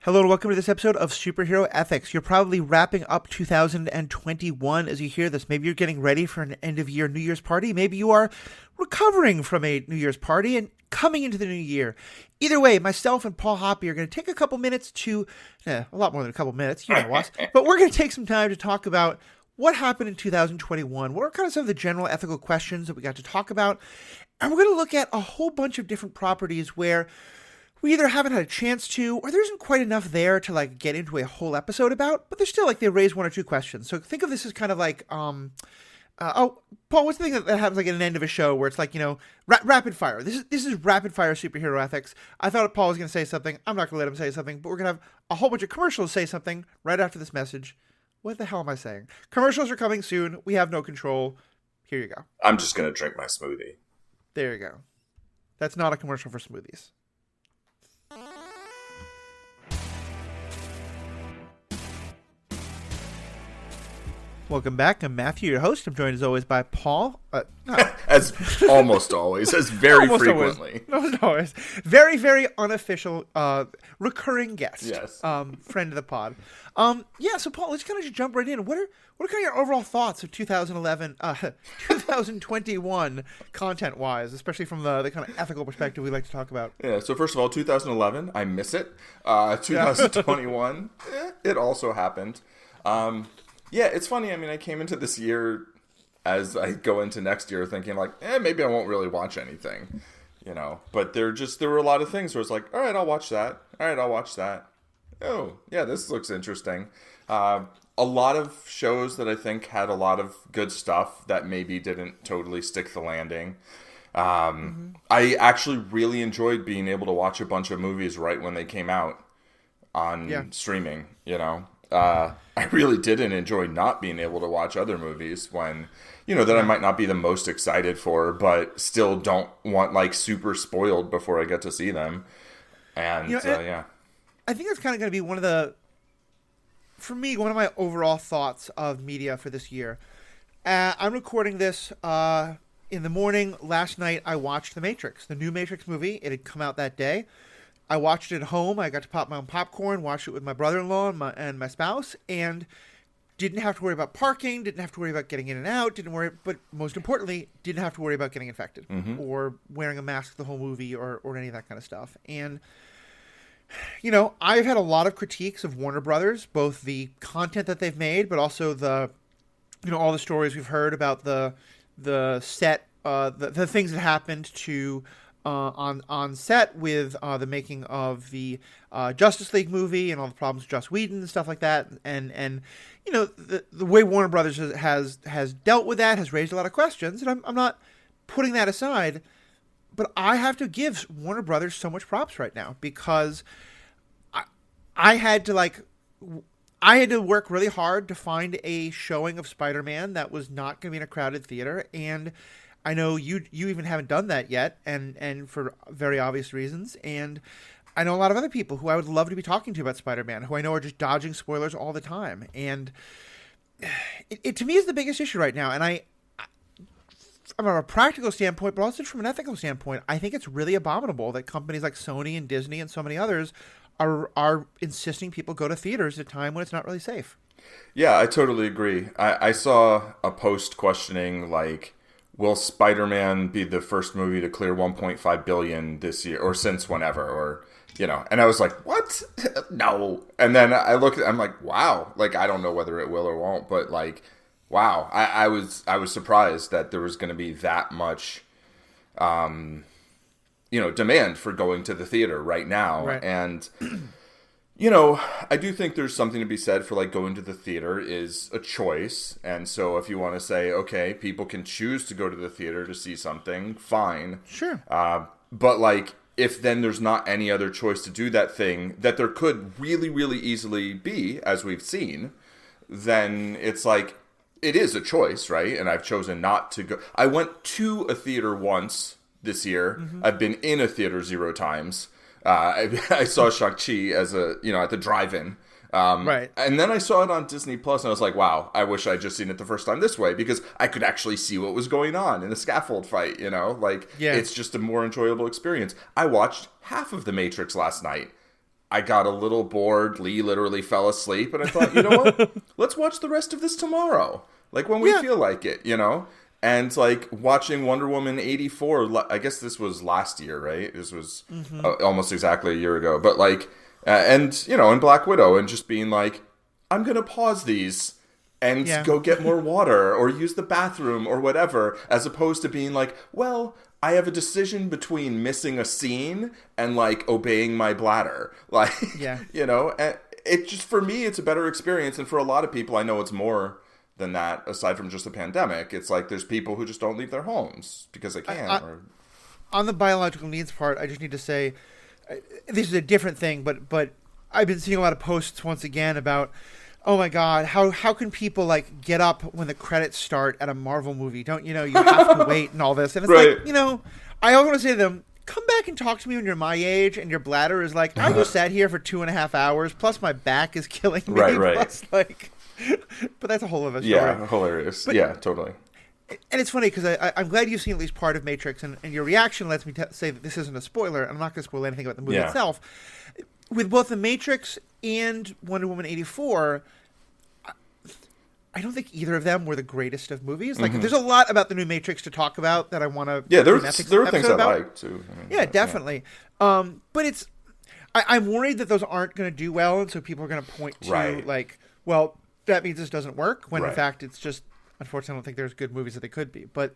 Hello and welcome to this episode of Superhero Ethics. You're probably wrapping up 2021 as you hear this. Maybe you're getting ready for an end-of-year New Year's party. Maybe you are recovering from a New Year's party and coming into the new year. Either way, myself and Paul Hoppy are going to take a couple minutes to, a lot more than a couple minutes, you know us, but we're going to take some time to talk about what happened in 2021. What are kind of some of the general ethical questions that we got to talk about? And we're going to look at a whole bunch of different properties where we either haven't had a chance to, or there isn't quite enough there to get into a whole episode about, but there's still they raise one or two questions. So think of this as kind of Paul, what's the thing that happens at an end of a show where it's rapid fire. This is rapid fire superhero ethics. I thought Paul was going to say something. I'm not going to let him say something, but we're going to have a whole bunch of commercials say something right after this message. What the hell am I saying? Commercials are coming soon. We have no control. Here you go. I'm just going to drink my smoothie. There you go. That's not a commercial for smoothies. Welcome back. I'm Matthew, your host. I'm joined as always by Paul. As almost always, as very almost frequently. Almost always. Very, very unofficial, recurring guest. Yes. Friend of the pod. So Paul, let's kind of just jump right in. What are kind of your overall thoughts of 2021 content-wise, especially from the kind of ethical perspective we like to talk about? Yeah, so first of all, 2011, I miss it. 2021, it also happened. Yeah, it's funny. I mean, I came into this year as I go into next year thinking maybe I won't really watch anything, But there were a lot of things where it's all right, I'll watch that. All right, I'll watch that. Oh, yeah, this looks interesting. A lot of shows that I think had a lot of good stuff that maybe didn't totally stick the landing. I actually really enjoyed being able to watch a bunch of movies right when they came out on streaming, I really didn't enjoy not being able to watch other movies when, that I might not be the most excited for, but still don't want super spoiled before I get to see them. And yeah. I think that's kind of going to be one of my overall thoughts of media for this year. I'm recording this in the morning. Last night I watched The Matrix, the new Matrix movie. It had come out that day. I watched it at home. I got to pop my own popcorn, watched it with my brother-in-law and my spouse, and didn't have to worry about parking, didn't have to worry about getting in and out, but most importantly, didn't have to worry about getting infected or wearing a mask the whole movie or any of that kind of stuff. And, I've had a lot of critiques of Warner Brothers, both the content that they've made, but also all the stories we've heard about the set, the things that happened to on set with the making of the Justice League movie and all the problems with Joss Whedon and stuff like that, and the way Warner Brothers has dealt with that has raised a lot of questions, and I'm not putting that aside, but I have to give Warner Brothers so much props right now because I had to work really hard to find a showing of Spider-Man that was not going to be in a crowded theater, and I know you even haven't done that yet, and for very obvious reasons. And I know a lot of other people who I would love to be talking to about Spider-Man, who I know are just dodging spoilers all the time. And it to me is the biggest issue right now. And I'm from a practical standpoint, but also from an ethical standpoint, I think it's really abominable that companies like Sony and Disney and so many others are insisting people go to theaters at a time when it's not really safe. Yeah, I totally agree. I saw a post questioning will Spider-Man be the first movie to clear 1.5 billion this year or since whenever, or and I was like, what? No. And then I looked I'm like, wow, I don't know whether it will or won't, but wow, I was surprised that there was going to be that much demand for going to the theater right now. Right. And I do think there's something to be said for going to the theater is a choice. And so if you want to say, okay, people can choose to go to the theater to see something, fine. Sure. But if then there's not any other choice to do that thing that there could really, really easily be, as we've seen, then it's it is a choice, right? And I've chosen not to go. I went to a theater once this year. Mm-hmm. I've been in a theater 0 times. I saw Shang-Chi at the drive-in. Right. And then I saw it on Disney Plus, and I was like, wow, I wish I'd just seen it the first time this way, because I could actually see what was going on in a scaffold fight, It's just a more enjoyable experience. I watched half of The Matrix last night. I got a little bored. Lee literally fell asleep, and I thought, you know what? Let's watch the rest of this tomorrow, like when we feel like it, you know. And like watching Wonder Woman 84, I guess this was last year, right? This was almost exactly a year ago. But like, and you know, and Black Widow, and just being like, I'm gonna pause these and go get more water or use the bathroom or whatever, as opposed to being like, well, I have a decision between missing a scene and like obeying my bladder. Like, you know, and it just, for me, it's a better experience. And for a lot of people, I know it's more than that, aside from just the pandemic. It's like there's people who just don't leave their homes because they can't. On the biological needs part, I just need to say, this is a different thing, but I've been seeing a lot of posts once again about, oh my God, how can people like get up when the credits start at a Marvel movie? Don't you know you have to wait and all this? And it's like, you know, I always want to say to them, come back and talk to me when you're my age and your bladder is like, I just sat here for 2.5 hours, plus my back is killing me. Plus like, but that's a whole other story. Yeah, hilarious. But, yeah, totally. And it's funny because I'm glad you've seen at least part of Matrix, and your reaction lets me say that this isn't a spoiler. I'm not going to spoil anything about the movie itself. With both The Matrix and Wonder Woman 84, I don't think either of them were the greatest of movies. Like, there's a lot about the new Matrix to talk about that I want to. Yeah, there were things I liked too. I mean, yeah, definitely. But it's, I'm worried that those aren't going to do well, and so people are going to point to like, well, that means this doesn't work. When in fact, it's just, unfortunately, I don't think there's good movies that they could be. But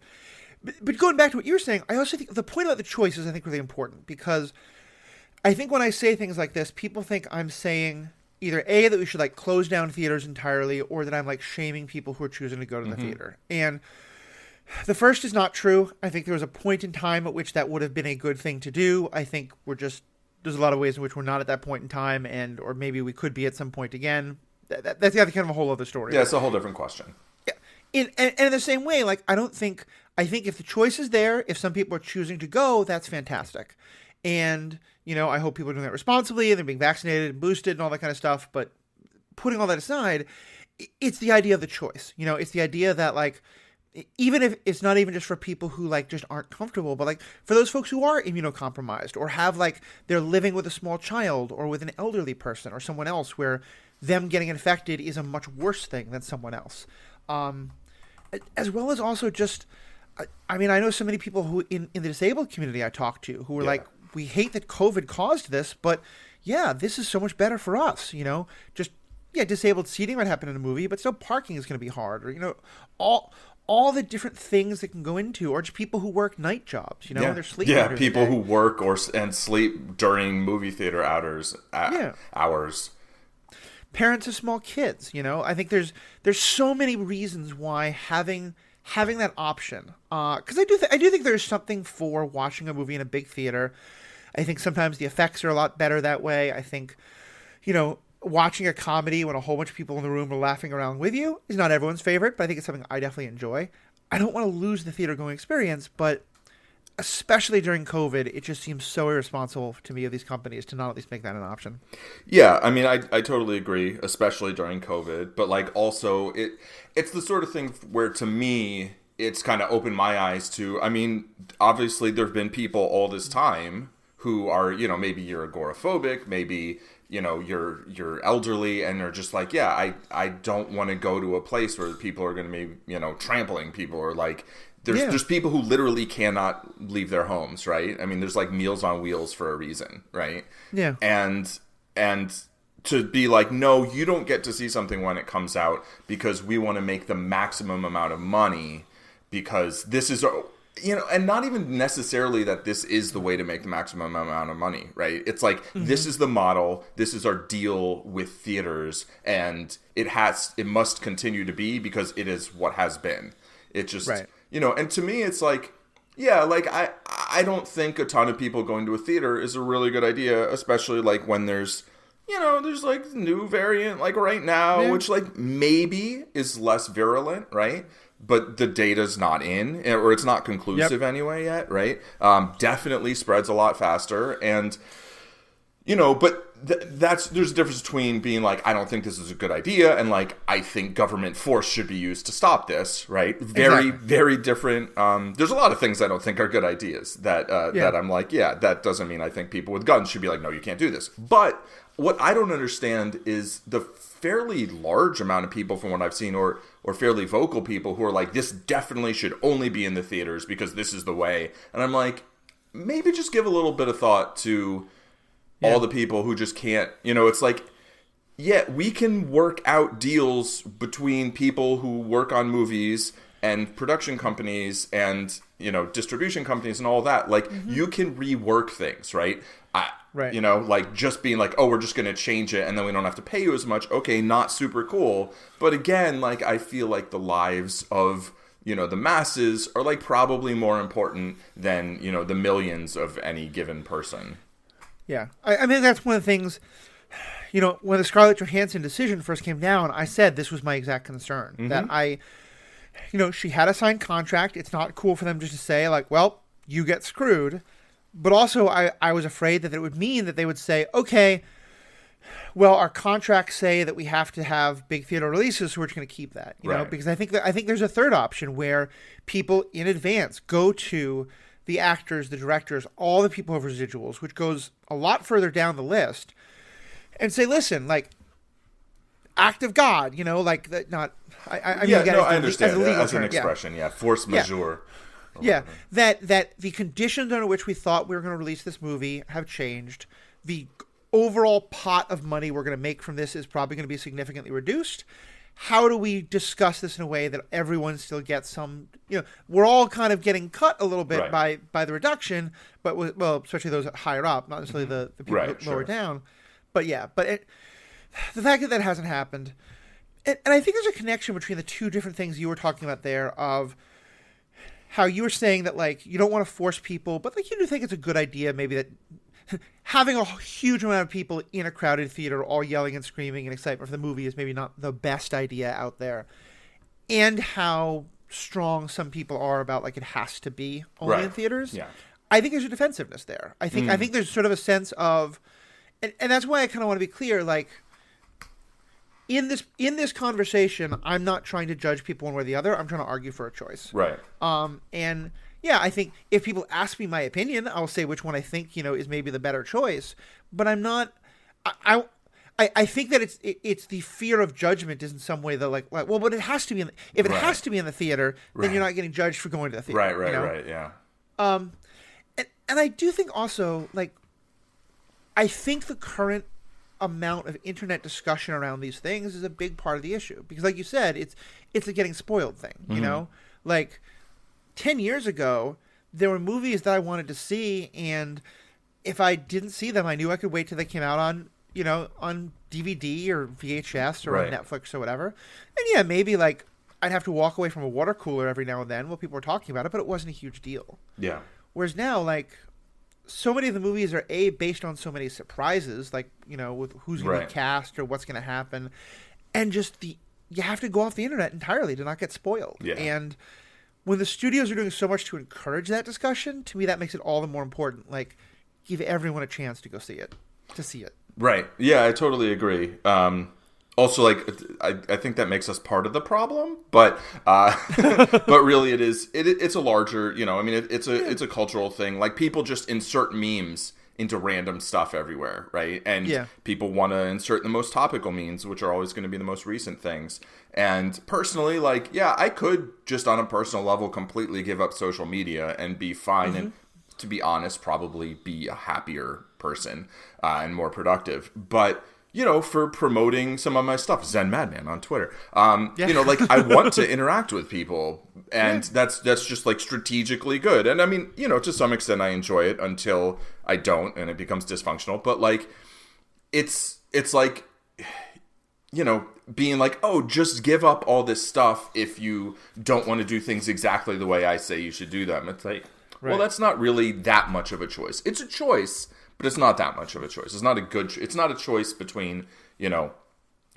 going back to what you were saying, I also think the point about the choice is, I think, really important, because I think when I say things like this, people think I'm saying either A, that we should like close down theaters entirely, or that I'm like shaming people who are choosing to go to the theater. And the first is not true. I think there was a point in time at which that would have been a good thing to do. I think there's a lot of ways in which we're not at that point in time, or maybe we could be at some point again. That's kind of a whole other story. Yeah, it's a whole different question. Yeah. And in the same way, like, I think if the choice is there, if some people are choosing to go, that's fantastic. And, you know, I hope people are doing that responsibly and they're being vaccinated and boosted and all that kind of stuff. But putting all that aside, it's the idea of the choice. You know, it's the idea that, like, even if it's not even just for people who, like, just aren't comfortable, but, like, for those folks who are immunocompromised or have, like, they're living with a small child or with an elderly person or someone else where them getting infected is a much worse thing than someone else. As well as also just, I mean, I know so many people who in the disabled community I talk to who were like, we hate that COVID caused this, but this is so much better for us, you know, just, disabled seating might happen in a movie, but still parking is going to be hard, or, you know, all the different things that can go into, or just people who work night jobs, you know, and they're sleeping. Yeah, people who work and sleep during movie theater hours. Parents of small kids, you know, I think there's so many reasons why having that option, because I do think there's something for watching a movie in a big theater. I think sometimes the effects are a lot better that way. I think, you know, watching a comedy when a whole bunch of people in the room are laughing around with you is not everyone's favorite, but I think it's something I definitely enjoy. I don't want to lose the theater going experience, but especially during COVID, it just seems so irresponsible to me of these companies to not at least make that an option. Yeah, I mean, I totally agree, especially during COVID. But, like, also, it's the sort of thing where, to me, it's kind of opened my eyes to, I mean, obviously there have been people all this time who are, you know, maybe you're agoraphobic, maybe, you know, you're elderly, and are just like, I don't want to go to a place where people are going to be, you know, trampling people, or like, there's people who literally cannot leave their homes, right? I mean, there's like Meals on Wheels for a reason, right? Yeah. And to be like, no, you don't get to see something when it comes out because we want to make the maximum amount of money, because this is, you know, and not even necessarily that this is the way to make the maximum amount of money, right? It's like, this is the model, this is our deal with theaters, and it must continue to be because it is what has been. It just, you know, and to me, it's like, like, I don't think a ton of people going to a theater is a really good idea, especially like when there's, you know, there's like new variant like right now, which like maybe is less virulent, right? But the data's not in, or it's not conclusive anyway yet, right? Definitely spreads a lot faster, and, you know, but there's a difference between being like, I don't think this is a good idea, and like, I think government force should be used to stop this, right? Very, very different. There's a lot of things I don't think are good ideas that I'm like, that doesn't mean I think people with guns should be like, no, you can't do this. But what I don't understand is the fairly large amount of people, from what I've seen, or fairly vocal people who are like, this definitely should only be in the theaters because this is the way. And I'm like, maybe just give a little bit of thought to all the people who just can't, it's like, yeah, we can work out deals between people who work on movies and production companies and, distribution companies and all that. Like, you can rework things, right? Right. Like just being like, oh, we're just going to change it and then we don't have to pay you as much. Okay, not super cool. But again, like, I feel like the lives of, the masses are like probably more important than, the millions of any given person. Yeah. I mean, that's one of the things, when the Scarlett Johansson decision first came down, I said this was my exact concern. That she had a signed contract. It's not cool for them just to say, like, well, you get screwed. But also, I was afraid that it would mean that they would say, okay, well, our contracts say that we have to have big theater releases, so we're just going to keep that. You know, because I think there's a third option where people in advance go to the actors, the directors, all the people who have residuals, which goes a lot further down the list, and say, listen, like, act of God, like that. Not, I understand as an expression, force majeure. Yeah, that the conditions under which we thought we were going to release this movie have changed. The overall pot of money we're going to make from this is probably going to be significantly reduced. How do we discuss this in a way that everyone still gets some, we're all kind of getting cut a little bit by the reduction, but especially those higher up, not necessarily the people lower down. But the fact that hasn't happened, and I think there's a connection between the two different things you were talking about there of how you were saying that, like, you don't want to force people, but, like, you do think it's a good idea maybe that having a huge amount of people in a crowded theater all yelling and screaming and excitement for the movie is maybe not the best idea out there. And how strong some people are about, like, it has to be only in theaters. Yeah. I think there's a defensiveness there. I think there's sort of a sense of, and that's why I kind of want to be clear, like, in this conversation, I'm not trying to judge people one way or the other. I'm trying to argue for a choice. Right. And yeah, I think if people ask me my opinion, I'll say which one I think, is maybe the better choice. But I'm not. I think that it's the fear of judgment is in some way the like well, but it has to be if it has to be in the theater, then you're not getting judged for going to the theater. Right. Yeah. And I do think also, like, I think the current amount of internet discussion around these things is a big part of the issue, because, like you said, it's a getting spoiled thing. Like 10 years ago, there were movies that I wanted to see, and if I didn't see them, I knew I could wait till they came out on DVD or VHS or on Netflix or whatever. And yeah, maybe like I'd have to walk away from a water cooler every now and then while people were talking about it, but it wasn't a huge deal. Yeah. Whereas now, like, so many of the movies are based on so many surprises, like, with who's going to be cast or what's going to happen, and just you have to go off the internet entirely to not get spoiled. Yeah. And when the studios are doing so much to encourage that discussion, to me that makes it all the more important. Like, give everyone a chance to go see it, Right. Yeah, I totally agree. Also, like, I think that makes us part of the problem, but but really it's a larger, it's a cultural thing. Like, people just insert memes into random stuff everywhere, right? And people want to insert the most topical memes, which are always going to be the most recent things. And personally, like, yeah, I could just on a personal level completely give up social media and be fine and, to be honest, probably be a happier person and more productive. But for promoting some of my stuff, Zen Madman on Twitter. Like, I want to interact with people, and that's just like strategically good. And I mean, to some extent I enjoy it until I don't, and it becomes dysfunctional. But like, it's like, being like, oh, just give up all this stuff if you don't want to do things exactly the way I say you should do them. It's like, well, that's not really that much of a choice. It's a choice, but it's not that much of a choice. It's not a choice between,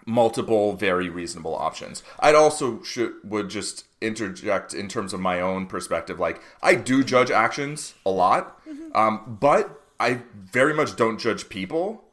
multiple very reasonable options. I'd also would just interject in terms of my own perspective. Like, I do judge actions a lot, but I very much don't judge people.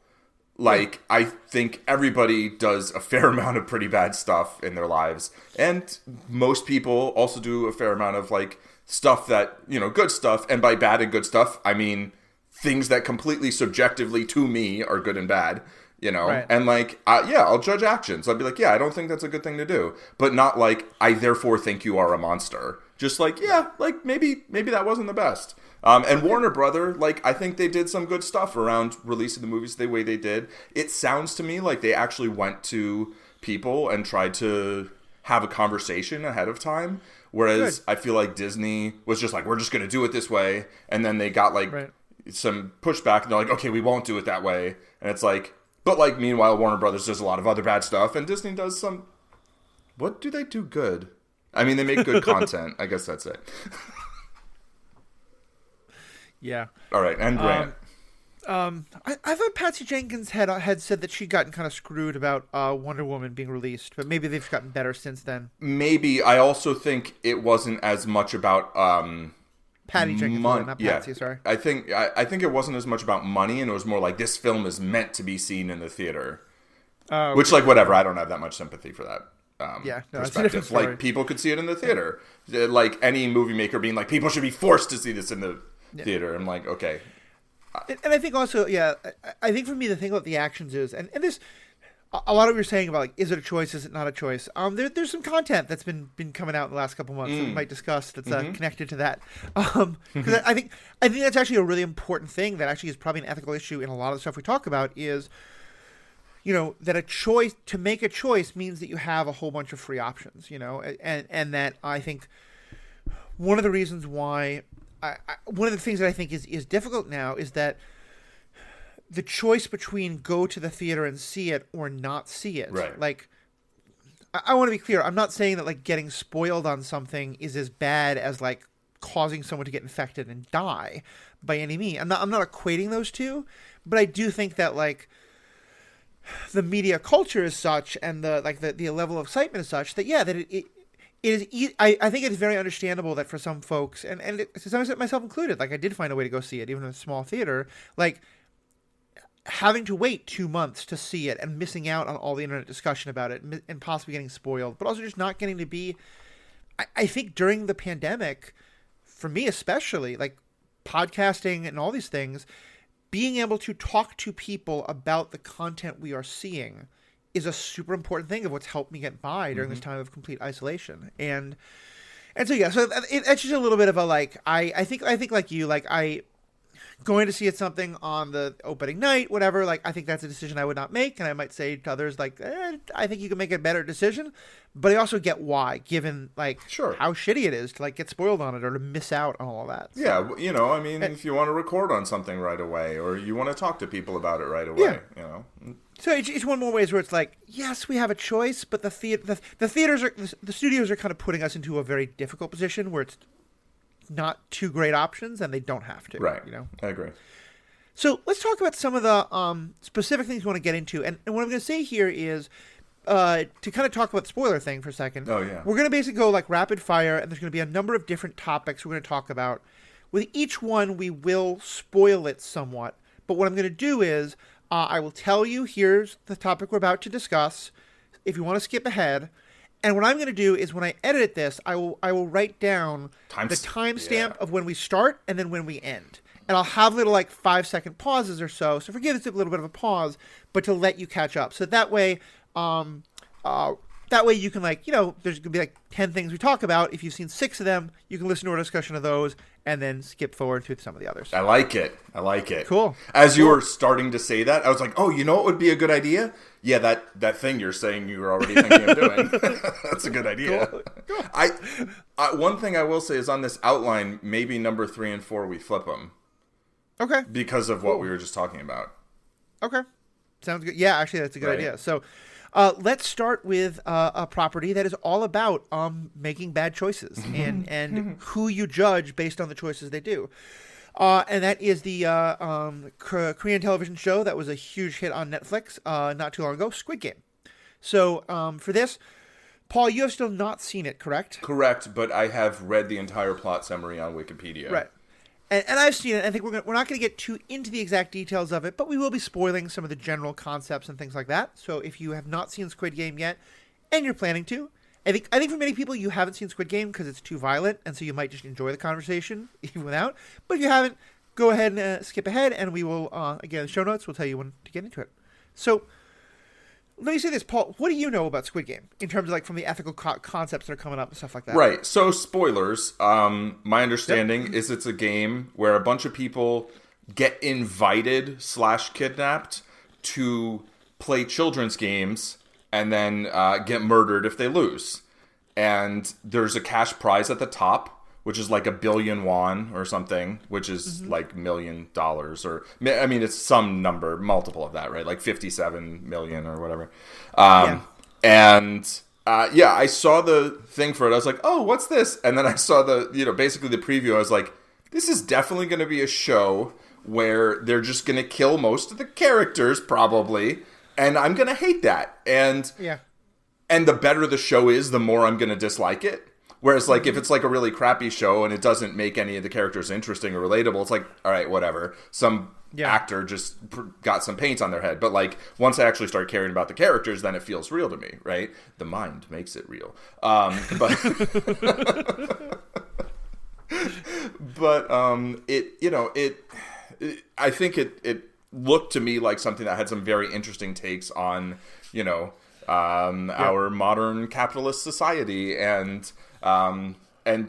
Like, I think everybody does a fair amount of pretty bad stuff in their lives, and most people also do a fair amount of, like, stuff that, good stuff, and by bad and good stuff, I mean things that completely subjectively to me are good and bad, you know? Right. And like, I'll judge actions. I'll be like, yeah, I don't think that's a good thing to do. But not like, I therefore think you are a monster. Just like, yeah, like maybe that wasn't the best. And Warner Brother, like, I think they did some good stuff around releasing the movies the way they did. It sounds to me like they actually went to people and tried to have a conversation ahead of time. Whereas I feel like Disney was just like, we're just going to do it this way. And then they got like some pushback and they're like, okay, we won't do it that way. And it's like, but like, meanwhile, Warner Brothers does a lot of other bad stuff and Disney does some, what do they do good? I mean, they make good content. I guess that's it. Yeah. All right. And Grant. I thought Patsy Jenkins had said that she'd gotten kind of screwed about Wonder Woman being released, but maybe they've gotten better since then. Maybe. I also think it wasn't as much about Patty Jenkins, not Patsy. Sorry. I think it wasn't as much about money, and it was more like this film is meant to be seen in the theater. Okay. Which, like, whatever. I don't have that much sympathy for that. Perspective. Like, people could see it in the theater. Yeah. Like any movie maker being like, people should be forced to see this in the theater. I'm like, okay. And I think also, I think for me the thing about the actions is, and this, a lot of what you're saying about like, is it a choice, is it not a choice? There's some content that's been coming out in the last couple months that we might discuss that's connected to that. Because I think that's actually a really important thing that actually is probably an ethical issue in a lot of the stuff we talk about is, you know, that to make a choice means that you have a whole bunch of free options, you know, and that I think one of the reasons why, one of the things that I think is difficult now is that the choice between go to the theater and see it or not see it. Right. Like, I want to be clear. I'm not saying that like getting spoiled on something is as bad as like causing someone to get infected and die by any means. I'm not equating those two, but I do think that like the media culture is such and the level of excitement is such that that it is. I think it's very understandable that for some folks and to some extent myself included, like I did find a way to go see it even in a small theater, like having to wait 2 months to see it and missing out on all the internet discussion about it and possibly getting spoiled, but also just not getting to be. I think during the pandemic, for me especially, like podcasting and all these things, being able to talk to people about the content we are seeing is a super important thing of what's helped me get by during this time of complete isolation. And so it's just a little bit of a like I think like you, like I going to see it something on the opening night, whatever, like I think that's a decision I would not make, and I might say to others like I think you can make a better decision, but I also get why, given like how shitty it is to like get spoiled on it or to miss out on all that. So. Yeah, you know, I mean, if you want to record on something right away or you want to talk to people about it right away, you know. So it's one more ways where it's like, yes, we have a choice, but the theaters are the studios are kind of putting us into a very difficult position where it's not two great options and they don't have to. Right. You know? I agree. So let's talk about some of the specific things we want to get into. And what I'm going to say here is to kind of talk about the spoiler thing for a second. Oh, yeah. We're going to basically go like rapid fire, and there's going to be a number of different topics we're going to talk about. With each one, we will spoil it somewhat. But what I'm going to do is I will tell you, here's the topic we're about to discuss, if you want to skip ahead. And what I'm going to do is when I edit this, I will write down the timestamp of when we start and then when we end. And I'll have little like 5-second pauses or so. So forgive us a little bit of a pause, but to let you catch up. So that way you can like, you know, there's going to be like 10 things we talk about. If you've seen 6 of them, you can listen to our discussion of those and then skip forward to some of the others. I like it. Cool. As you were starting to say that, I was like, oh, you know what would be a good idea? Yeah, that thing you're saying you were already thinking of doing. That's a good idea. Cool. One thing I will say is on this outline, maybe number 3 and 4, we flip them. Okay. Because of what we were just talking about. Okay. Sounds good. Yeah, actually, that's a good idea. So let's start with a property that is all about making bad choices and who you judge based on the choices they do. And that is the Korean television show that was a huge hit on Netflix not too long ago, Squid Game. So for this, Paul, you have still not seen it, correct? Correct, but I have read the entire plot summary on Wikipedia. Right. And I've seen it. I think we're not going to get too into the exact details of it, but we will be spoiling some of the general concepts and things like that. So if you have not seen Squid Game yet, and you're planning to, I think for many people you haven't seen Squid Game because it's too violent, and so you might just enjoy the conversation even without. But if you haven't, go ahead and skip ahead, and we will again the show notes will tell you when to get into it. So let me say this, Paul. What do you know about Squid Game in terms of like from the ethical concepts that are coming up and stuff like that? Right. So spoilers. My understanding is it's a game where a bunch of people get invited / kidnapped to play children's games and then get murdered if they lose. And there's a cash prize at the top, which is like 1 billion won or something, which is like $1 million, or I mean, it's some number, multiple of that, right? Like 57 million or whatever. And I saw the thing for it. I was like, oh, what's this? And then I saw basically the preview. I was like, this is definitely going to be a show where they're just going to kill most of the characters, probably, and I'm going to hate that. And the better the show is, the more I'm going to dislike it. Whereas, like, if it's, like, a really crappy show and it doesn't make any of the characters interesting or relatable, it's like, all right, whatever. Some actor just got some paint on their head. But, like, once I actually start caring about the characters, then it feels real to me, right? The mind makes it real. I think it looked to me like something that had some very interesting takes on, our modern capitalist society and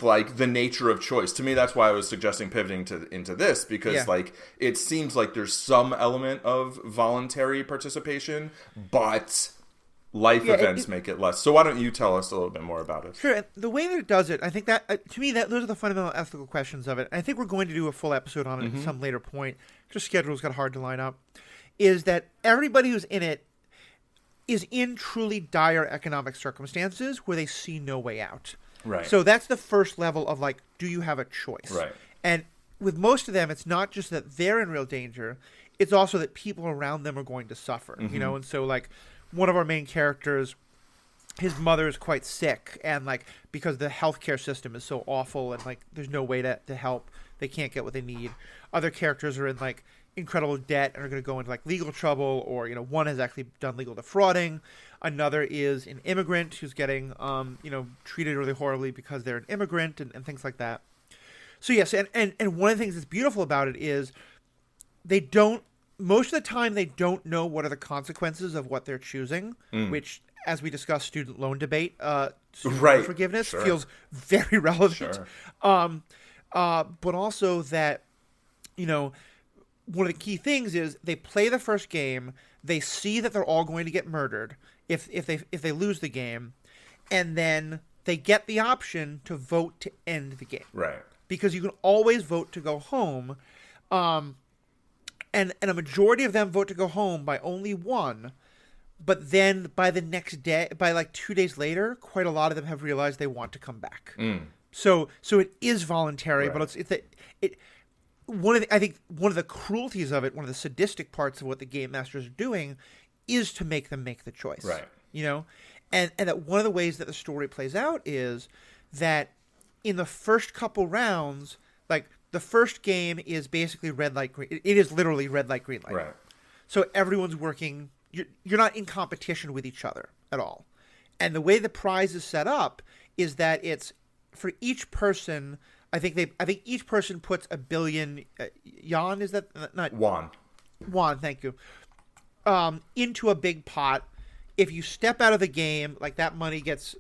like the nature of choice. To me, that's why I was suggesting pivoting into this, because like it seems like there's some element of voluntary participation, but life events make it less. So why don't you tell us a little bit more about it? Sure. The way that it does it, I think that to me that those are the fundamental ethical questions of it. I think we're going to do a full episode on it at some later point. Just schedule's got hard to line up. Is that everybody who's in it is in truly dire economic circumstances where they see no way out. Right. So that's the first level of like, do you have a choice? Right. And with most of them, it's not just that they're in real danger; it's also that people around them are going to suffer. And so like one of our main characters, his mother is quite sick, and like because the healthcare system is so awful, and like there's no way to help, they can't get what they need. Other characters are in like incredible debt and are going to go into like legal trouble, or one has actually done legal defrauding. Another is an immigrant who's getting treated really horribly because they're an immigrant and things like that. So yes, and one of the things that's beautiful about it is most of the time they don't know what are the consequences of what they're choosing, which, as we discussed, student loan debate, loan forgiveness feels very relevant. But also that, one of the key things is they play the first game, they see that they're all going to get murdered if they lose the game, and then they get the option to vote to end the game. Right. Because you can always vote to go home, and a majority of them vote to go home by only one. But then by the next day, by like 2 days later, quite a lot of them have realized they want to come back. So it is voluntary, but I think one of the cruelties of it, one of the sadistic parts of what the game masters are doing, is to make them make the choice. Right. And that one of the ways that the story plays out is that in the first couple rounds, like the first game is basically red light green. It is literally red light green light. Right. So everyone's working. You're not in competition with each other at all. And the way the prize is set up is that it's for each person. I think each person puts 1 billion yuan. Is that not won? Won. Thank you. Into a big pot. If you step out of the game, like that money gets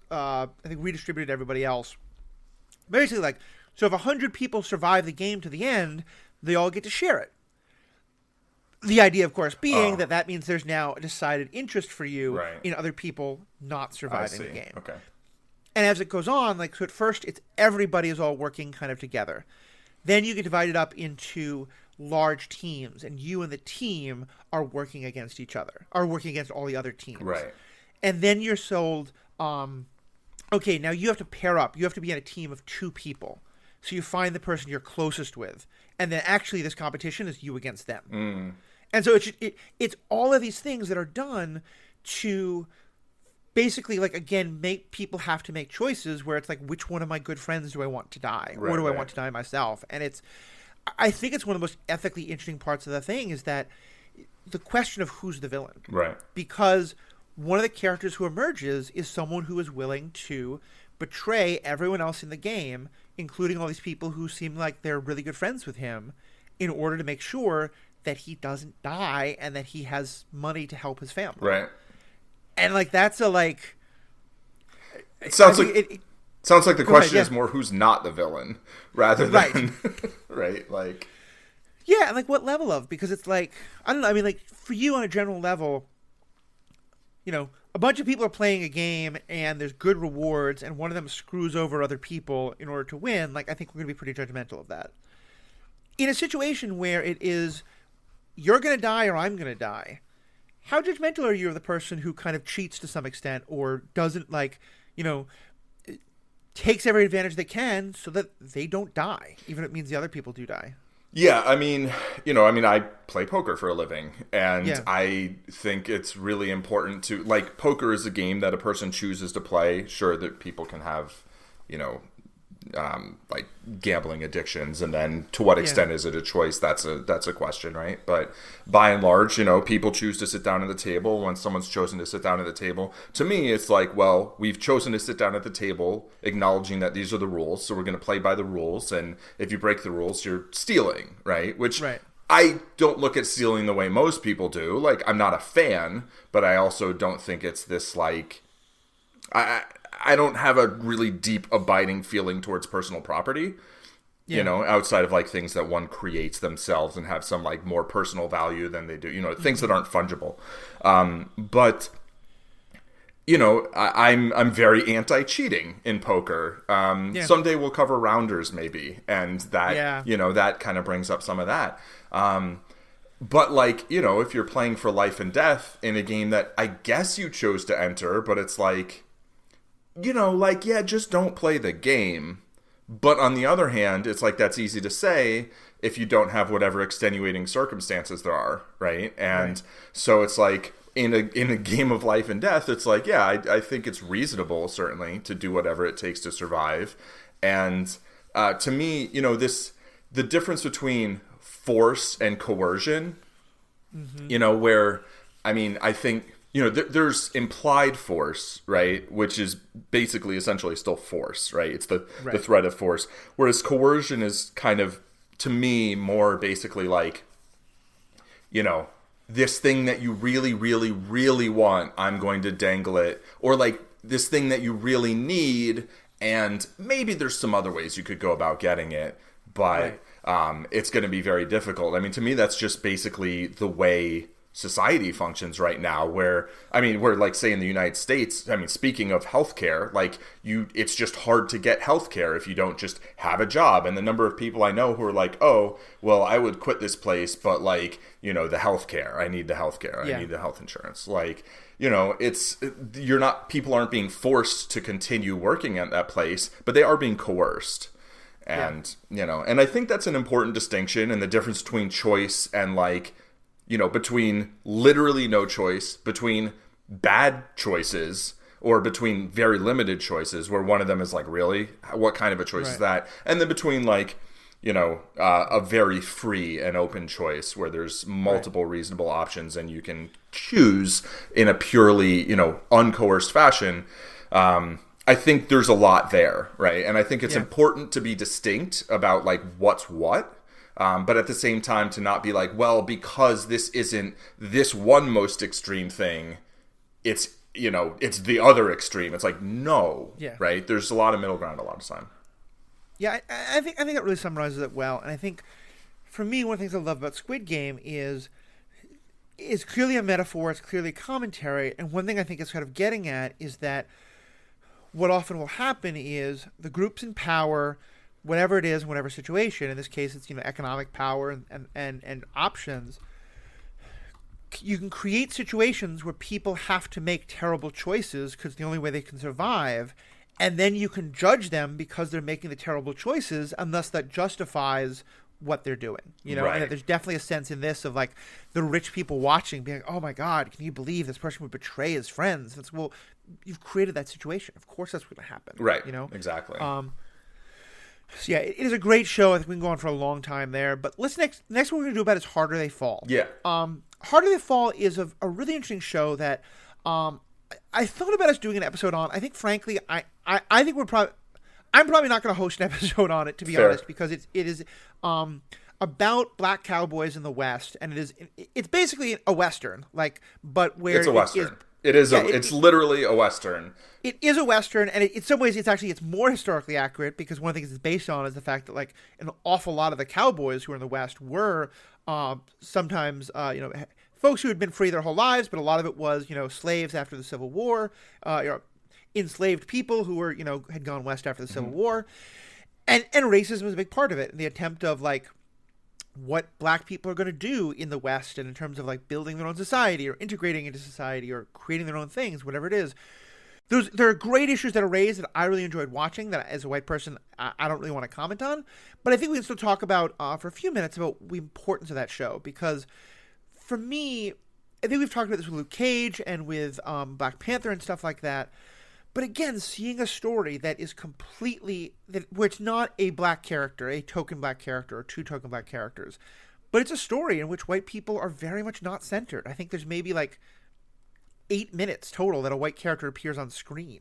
redistributed to everybody else. Basically, like, so if 100 people survive the game to the end, they all get to share it. The idea, of course, being that means there's now a decided interest for you in other people not surviving the game. Okay. And as it goes on, like, so at first it's everybody is all working kind of together. Then you get divided up into large teams, and you and the team are working against each other, are working against all the other teams. Right. And then you're sold, okay, now you have to pair up. You have to be in a team of 2 people. So you find the person you're closest with. And then actually this competition is you against them. And so it's all of these things that are done to basically, like, again, make people have to make choices where it's like, which one of my good friends do I want to die? Or do I want to die myself? And I think it's one of the most ethically interesting parts of the thing is that the question of who's the villain. Right. Because one of the characters who emerges is someone who is willing to betray everyone else in the game, including all these people who seem like they're really good friends with him, in order to make sure that he doesn't die and that he has money to help his family. Right. And like that's a like. It sounds like the question ahead, is more who's not the villain rather than right like. Yeah, and like what level of, because it's like I don't know. I mean, like for you on a general level, you know, a bunch of people are playing a game and there's good rewards, and one of them screws over other people in order to win. Like I think we're gonna be pretty judgmental of that. In a situation where it is, you're gonna die or I'm gonna die, how judgmental are you of the person who kind of cheats to some extent or doesn't like, you know, takes every advantage they can so that they don't die, even if it means the other people do die? Yeah, I mean, I play poker for a living, and I think it's really important to, like, poker is a game that a person chooses to play. Sure, that people can have, like gambling addictions, and then to what extent is it a choice? That's a question, right? But by and large, people choose to sit down at the table. When someone's chosen to sit down at the table, to me, it's like, well, we've chosen to sit down at the table, acknowledging that these are the rules, so we're going to play by the rules. And if you break the rules, you're stealing, right? Which I don't look at stealing the way most people do. Like, I'm not a fan, but I also don't think it's this like I don't have a really deep, abiding feeling towards personal property, outside of like things that one creates themselves and have some like more personal value than they do, things that aren't fungible. But I'm very anti-cheating in poker. Someday we'll cover rounders maybe, and that that kind of brings up some of that. But like, if you're playing for life and death in a game that I guess you chose to enter, but it's like, just don't play the game. But on the other hand, it's like that's easy to say if you don't have whatever extenuating circumstances there are, right? And so it's like in a game of life and death, it's like, I think it's reasonable, certainly, to do whatever it takes to survive. And to me, the difference between force and coercion, where, I mean, I think... there's implied force, right, which is basically essentially still force, right? It's the threat of force. Whereas coercion is kind of, to me, more basically like, this thing that you really, really, really want, I'm going to dangle it. Or like this thing that you really need, and maybe there's some other ways you could go about getting it, but it's going to be very difficult. I mean, to me, that's just basically the way society functions right now, where we're like, say, in the United States, speaking of healthcare, like it's just hard to get healthcare if you don't just have a job. And the number of people I know who are like, oh, well, I would quit this place, but like, the healthcare, I need the healthcare, I need the health insurance. Like, people aren't being forced to continue working at that place, but they are being coerced. And, and I think that's an important distinction, and the difference between choice and like, between literally no choice, between bad choices, or between very limited choices, where one of them is like, really? What kind of a choice is that? And then between like, a very free and open choice where there's multiple reasonable options and you can choose in a purely, uncoerced fashion. I think there's a lot there, right? And I think it's important to be distinct about like what's what. But at the same time, to not be like, well, because this isn't this one most extreme thing, it's, it's the other extreme. It's like, no, right? There's a lot of middle ground a lot of time. Yeah, I think that really summarizes it well. And I think, for me, one of the things I love about Squid Game is clearly a metaphor. It's clearly a commentary. And one thing I think it's kind of getting at is that what often will happen is the groups in power, whatever it is, whatever situation, in this case it's economic power and options, you can create situations where people have to make terrible choices because the only way they can survive, and then you can judge them because they're making the terrible choices, and thus that justifies what they're doing, and that there's definitely a sense in this of like the rich people watching being like, oh my God, can you believe this person would betray his friends? It's, well, you've created that situation, of course that's going to happen, right? Exactly. So yeah, it is a great show. I think we can go on for a long time there. But next one we're going to do about is Harder They Fall. Yeah. Harder They Fall is a really interesting show that I thought about us doing an episode on. I think, frankly, I think I'm probably not going to host an episode on it, to be honest, because it is about black cowboys in the West, and it's basically a Western, like, but where it's a Western. It's literally a Western. It is a Western, and in some ways it's more historically accurate, because one of the things it's based on is the fact that, like, an awful lot of the cowboys who were in the West were sometimes folks who had been free their whole lives, but a lot of it was slaves after the Civil War, enslaved people who were had gone west after the Civil War, and racism was a big part of it, and the attempt of, like, what black people are going to do in the West, and in terms of, like, building their own society or integrating into society or creating their own things, whatever it is. There are great issues that are raised that I really enjoyed watching, that as a white person I don't really want to comment on, but I think we can still talk about for a few minutes about the importance of that show, because for me, I think we've talked about this with Luke Cage and with Black Panther and stuff like that. But again, seeing a story that is where it's not a black character, a token black character, or two token black characters, but it's a story in which white people are very much not centered. I think there's maybe like 8 minutes total that a white character appears on screen.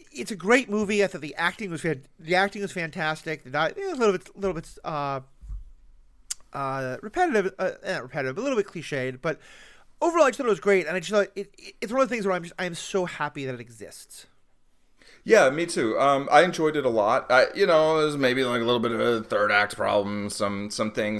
It's a great movie. I thought the acting was fantastic. It was a little bit repetitive, not repetitive, a little bit cliched, but overall, I just thought it was great, and I just thought it's one of the things where I am so happy that it exists. Yeah, me too. I enjoyed it a lot. There's maybe like a little bit of a third act problem, some ways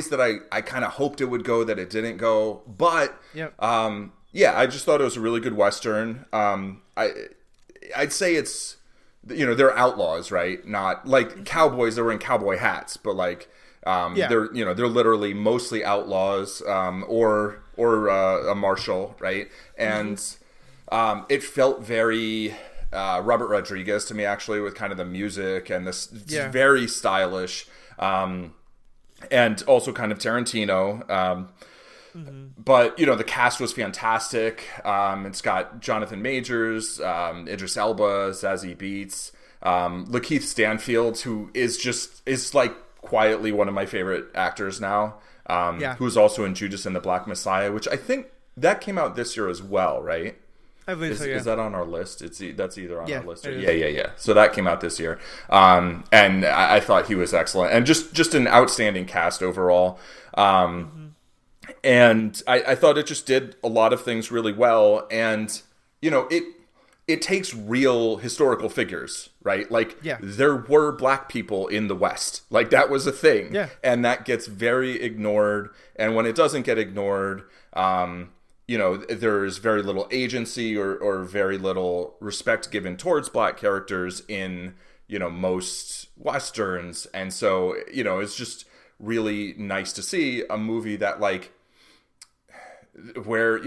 that I kind of hoped it would go that it didn't go, but I just thought it was a really good Western. I'd say it's they're outlaws, right? Not like cowboys that were in cowboy hats, but like they're literally mostly outlaws, or a marshal, right? And it felt very Robert Rodriguez to me, actually, with kind of the music and this very stylish, and also kind of Tarantino. But the cast was fantastic. It's got Jonathan Majors, Idris Elba, Zazie Beetz, Lakeith Stanfield, who is like quietly one of my favorite actors now. Who's also in Judas and the Black Messiah, which I think that came out this year as well, right? I believe so, yeah. Is that on our list? That's either on our list or yeah. So that came out this year, and I thought he was excellent, and just an outstanding cast overall. And I thought it just did a lot of things really well, and it takes real historical figures, right? Like, there were black people in the West. Like, that was a thing. Yeah. And that gets very ignored. And when it doesn't get ignored, there's very little agency or very little respect given towards black characters in, most Westerns. And so, it's just really nice to see a movie that, like, where,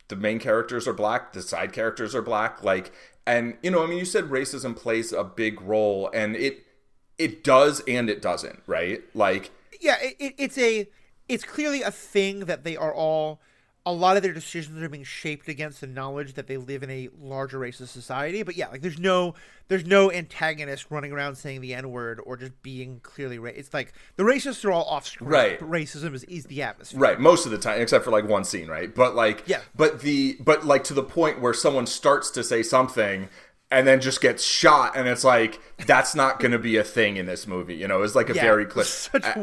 the main characters are black, the side characters are black, like, and you said racism plays a big role, and it does and it doesn't, right? Like, yeah, it's clearly a thing that they are all. A lot of their decisions are being shaped against the knowledge that they live in a larger racist society. But yeah, like there's no antagonist running around saying the N-word or just being clearly racist. It's like the racists are all off screen. Right. But racism is the atmosphere. Right. Most of the time, except for like one scene, right? But like, but like to the point where someone starts to say something and then just gets shot, and it's like, that's not going to be a thing in this movie. It's like a very clear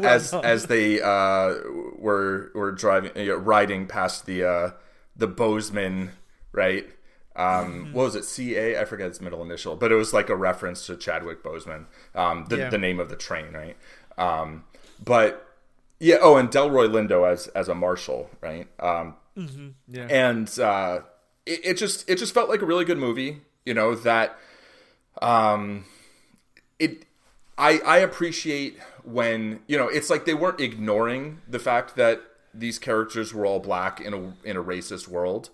as they were driving, riding past the Bozeman, right? What was it? CA? I forget its middle initial, but it was like a reference to Chadwick Boseman, the name of the train, right? But yeah. Oh, and Delroy Lindo as a marshal, right? And it just felt like a really good movie. That I appreciate when, it's like they weren't ignoring the fact that these characters were all black in a racist world,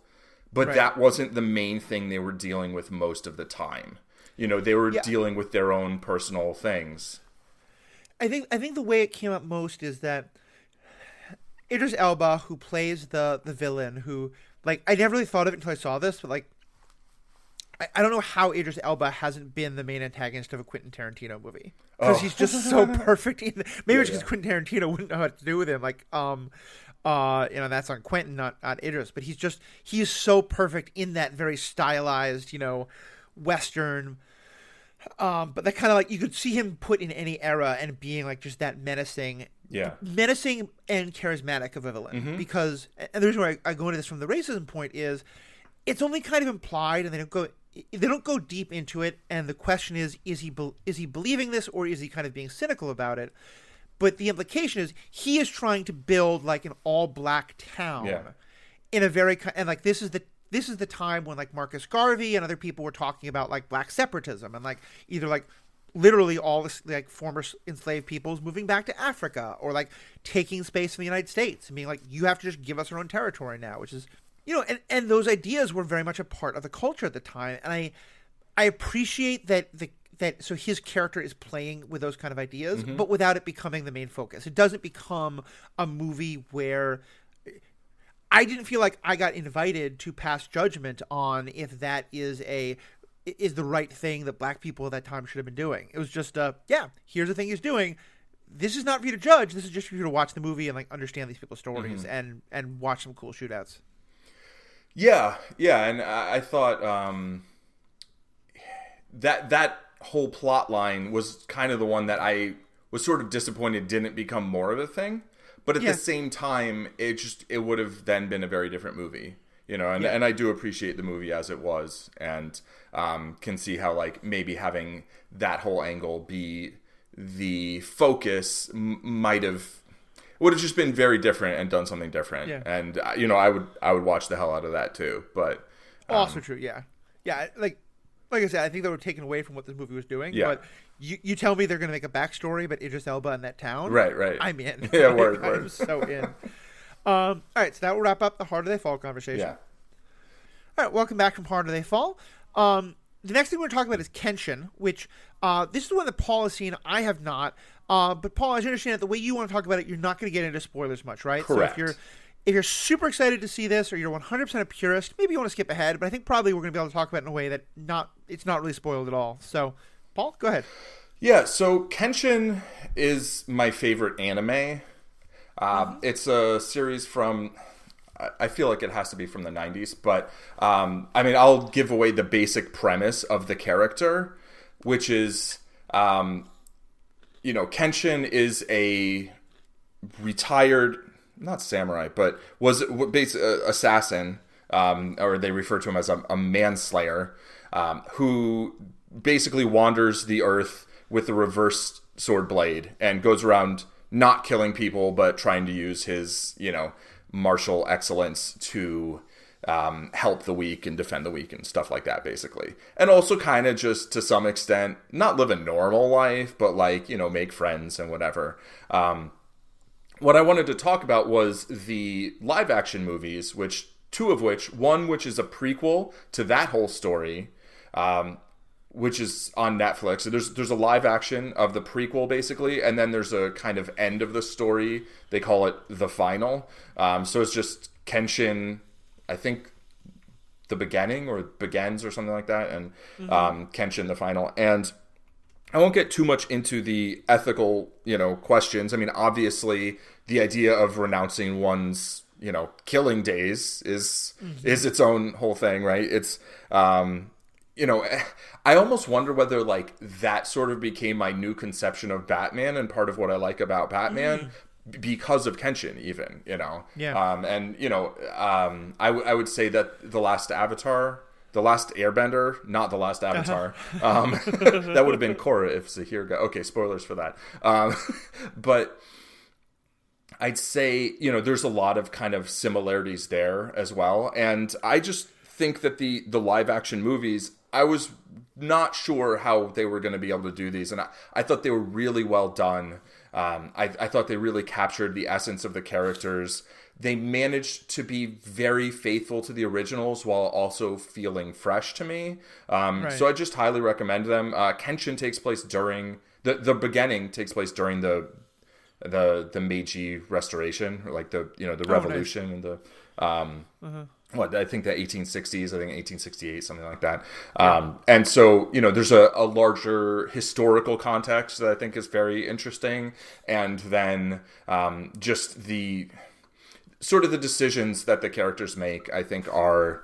but that wasn't the main thing they were dealing with most of the time. They were dealing with their own personal things. I think the way it came up most is that Idris Elba, who plays the villain, who, like, I never really thought of it until I saw this, but like, I don't know how Idris Elba hasn't been the main antagonist of a Quentin Tarantino movie, because he's just so perfect. Maybe it's because Quentin Tarantino wouldn't know what to do with him. Like, that's on Quentin, not Idris. But he is so perfect in that very stylized, Western, But that kind of like you could see him put in any era and being like just that menacing and charismatic of a villain. Because and the reason why I go into this from the racism point is it's only kind of implied, and they don't go deep into it. And the question is he believing this, or is he kind of being cynical about it? But the implication is he is trying to build like an all black town in a very and like this is the time when like Marcus Garvey and other people were talking about like black separatism and like either like literally all this like former enslaved peoples moving back to Africa or like taking space in the United States and being like, you have to just give us our own territory now, which is, you know, and those ideas were very much a part of the culture at the time. And I appreciate that so his character is playing with those kind of ideas, but without it becoming the main focus. It doesn't become a movie where I didn't feel like I got invited to pass judgment on if that is the right thing that black people at that time should have been doing. It was just, here's the thing he's doing. This is not for you to judge. This is just for you to watch the movie and like understand these people's stories and watch some cool shootouts. Yeah, and I thought that whole plot line was kind of the one that I was sort of disappointed didn't become more of a thing. But at the same time, it would have then been a very different movie, you know. And I do appreciate the movie as it was, and can see how like maybe having that whole angle be the focus would have just been very different and done something different. Yeah. And you know, I would watch the hell out of that too. But also true, yeah. Like I said, I think they were taken away from what this movie was doing. Yeah. But you tell me they're going to make a backstory about Idris Elba in that town. Right. I'm in. Yeah, word. I'm so in. All right, so that will wrap up the Harder They Fall conversation. Yeah. All right, welcome back from Harder They Fall. The next thing we're going to talk about is Kenshin, which this is the one that Paul has seen. I have not. But Paul, as you understand it, the way you want to talk about it, you're not going to get into spoilers much, right? Correct. So if you're super excited to see this, or you're 100% a purist, maybe you want to skip ahead. But I think probably we're going to be able to talk about it in a way that it's not really spoiled at all. So, Paul, go ahead. Yeah, so Kenshin is my favorite anime. It's a series from, I feel like it has to be from the 90s, but I mean, I'll give away the basic premise of the character, which is, you know, Kenshin is a retired, not samurai, but was assassin, or they refer to him as a manslayer, who basically wanders the earth with a reversed sword blade and goes around not killing people, but trying to use his, you know, martial excellence to help the weak and defend the weak and stuff like that, basically. And also kind of just, to some extent, not live a normal life, but like, you know, make friends and whatever. What I wanted to talk about was the live action movies, one which is a prequel to that whole story, which is on Netflix. So there's a live action of the prequel, basically, and then there's a kind of end of the story. They call it the final. So it's just Kenshin, I think, the beginning or begins or something like that, and Kenshin the final. And I won't get too much into the ethical, you know, questions. I mean, obviously, the idea of renouncing one's, you know, killing days is its own whole thing, right? It's you know, I almost wonder whether like that sort of became my new conception of Batman and part of what I like about Batman because of Kenshin, even, you know. Yeah. And you know, I would say that the last Airbender, not the last Avatar. That would have been Korra if Zahir got... Okay, spoilers for that. But I'd say, you know, there's a lot of kind of similarities there as well. And I just think that the live action movies, I was not sure how they were going to be able to do these. And I thought they were really well done. I thought they really captured the essence of the characters. They managed to be very faithful to the originals while also feeling fresh to me. Right. So I just highly recommend them. Kenshin takes place during the beginning takes place during the Meiji Restoration, or like the Revolution, nice. And the what I think the 1860s, I think 1868, something like that. And so, you know, there's a larger historical context that I think is very interesting, and then just the sort of the decisions that the characters make, I think, are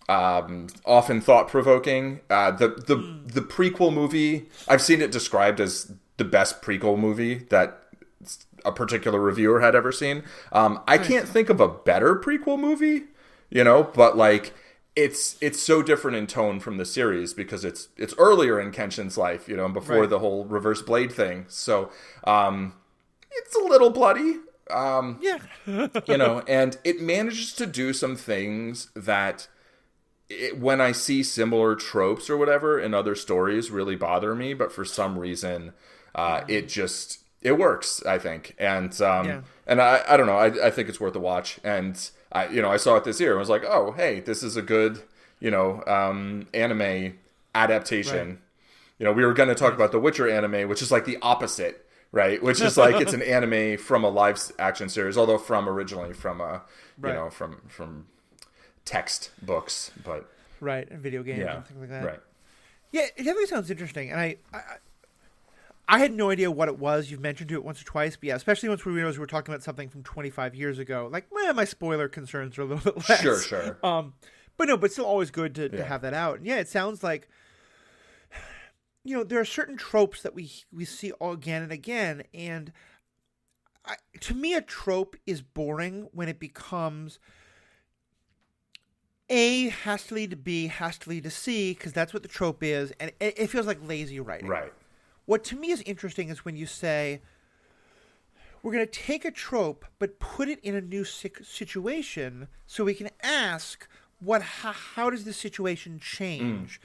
often thought-provoking. The prequel movie, I've seen it described as the best prequel movie that a particular reviewer had ever seen. I can't think of a better prequel movie, but like it's so different in tone from the series because it's earlier in Kenshin's life, before the whole reverse blade thing. So it's a little bloody. And it manages to do some things that when I see similar tropes or whatever in other stories really bother me, but for some reason it works, I think. And I don't know, I think it's worth a watch. And I saw it this year and was like, oh, hey, this is a good, anime adaptation. Right. We were going to talk about the Witcher anime, which is like the opposite, right? Which is like it's an anime from a live action series, although originally from a, from text books, but and video games and things like that. Right. Yeah, it definitely sounds interesting, and I had no idea what it was. You've mentioned it once or twice, but yeah, especially once we realized we were talking about something from 25 years ago. Like, my spoiler concerns are a little bit less. Sure. But still always good to have that out. And yeah, it sounds like, there are certain tropes that we see all again and again, and to me, a trope is boring when it becomes A, hastily to B, hastily to C, because that's what the trope is, and it feels like lazy writing. Right. What to me is interesting is when you say, we're going to take a trope, but put it in a new situation so we can ask, how does this situation change?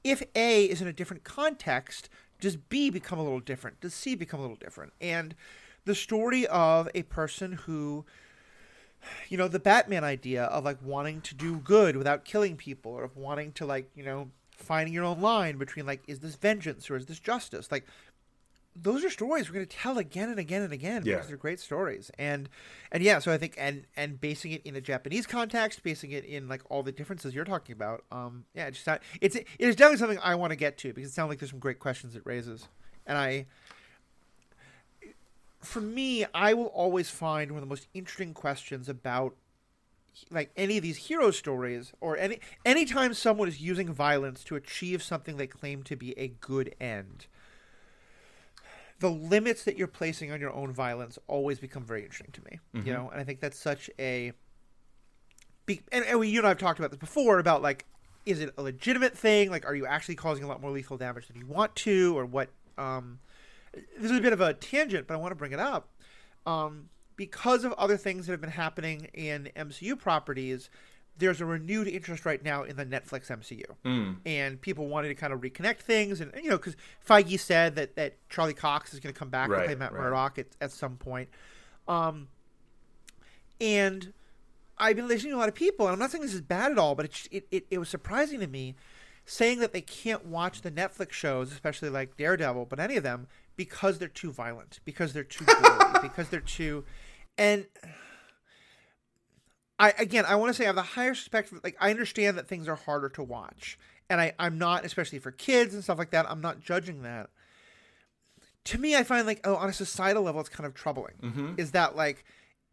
If A is in a different context, does B become a little different? Does C become a little different? And the story of a person who, the Batman idea of like wanting to do good without killing people, or of wanting to like, finding your own line between like, is this vengeance or is this justice? Like, those are stories we're going to tell again and again and again because they're great stories. And so I think, and basing it in a Japanese context, basing it in like all the differences you're talking about. It is definitely something I want to get to because it sounds like there's some great questions it raises. And for me, I will always find one of the most interesting questions about like any of these hero stories, or anytime someone is using violence to achieve something they claim to be a good end, the limits that you're placing on your own violence always become very interesting to me. And I think that's such a big, and you and I have talked about this before about like, is it a legitimate thing? Like, are you actually causing a lot more lethal damage than you want to, or what? This is a bit of a tangent, but I want to bring it up. Because of other things that have been happening in MCU properties, there's a renewed interest right now in the Netflix MCU. And people wanting to kind of reconnect things. And, because Feige said that Charlie Cox is going to come back to play Matt Murdock at some point. And I've been listening to a lot of people, and I'm not saying this is bad at all, but it was surprising to me saying that they can't watch the Netflix shows, especially like Daredevil, but any of them, because they're too violent, because they're too gory, because they're too... And I want to say I have the highest respect for, like, I understand that things are harder to watch. And I'm not, especially for kids and stuff like that, I'm not judging that. To me, I find, like, on a societal level, it's kind of troubling. Is that, like,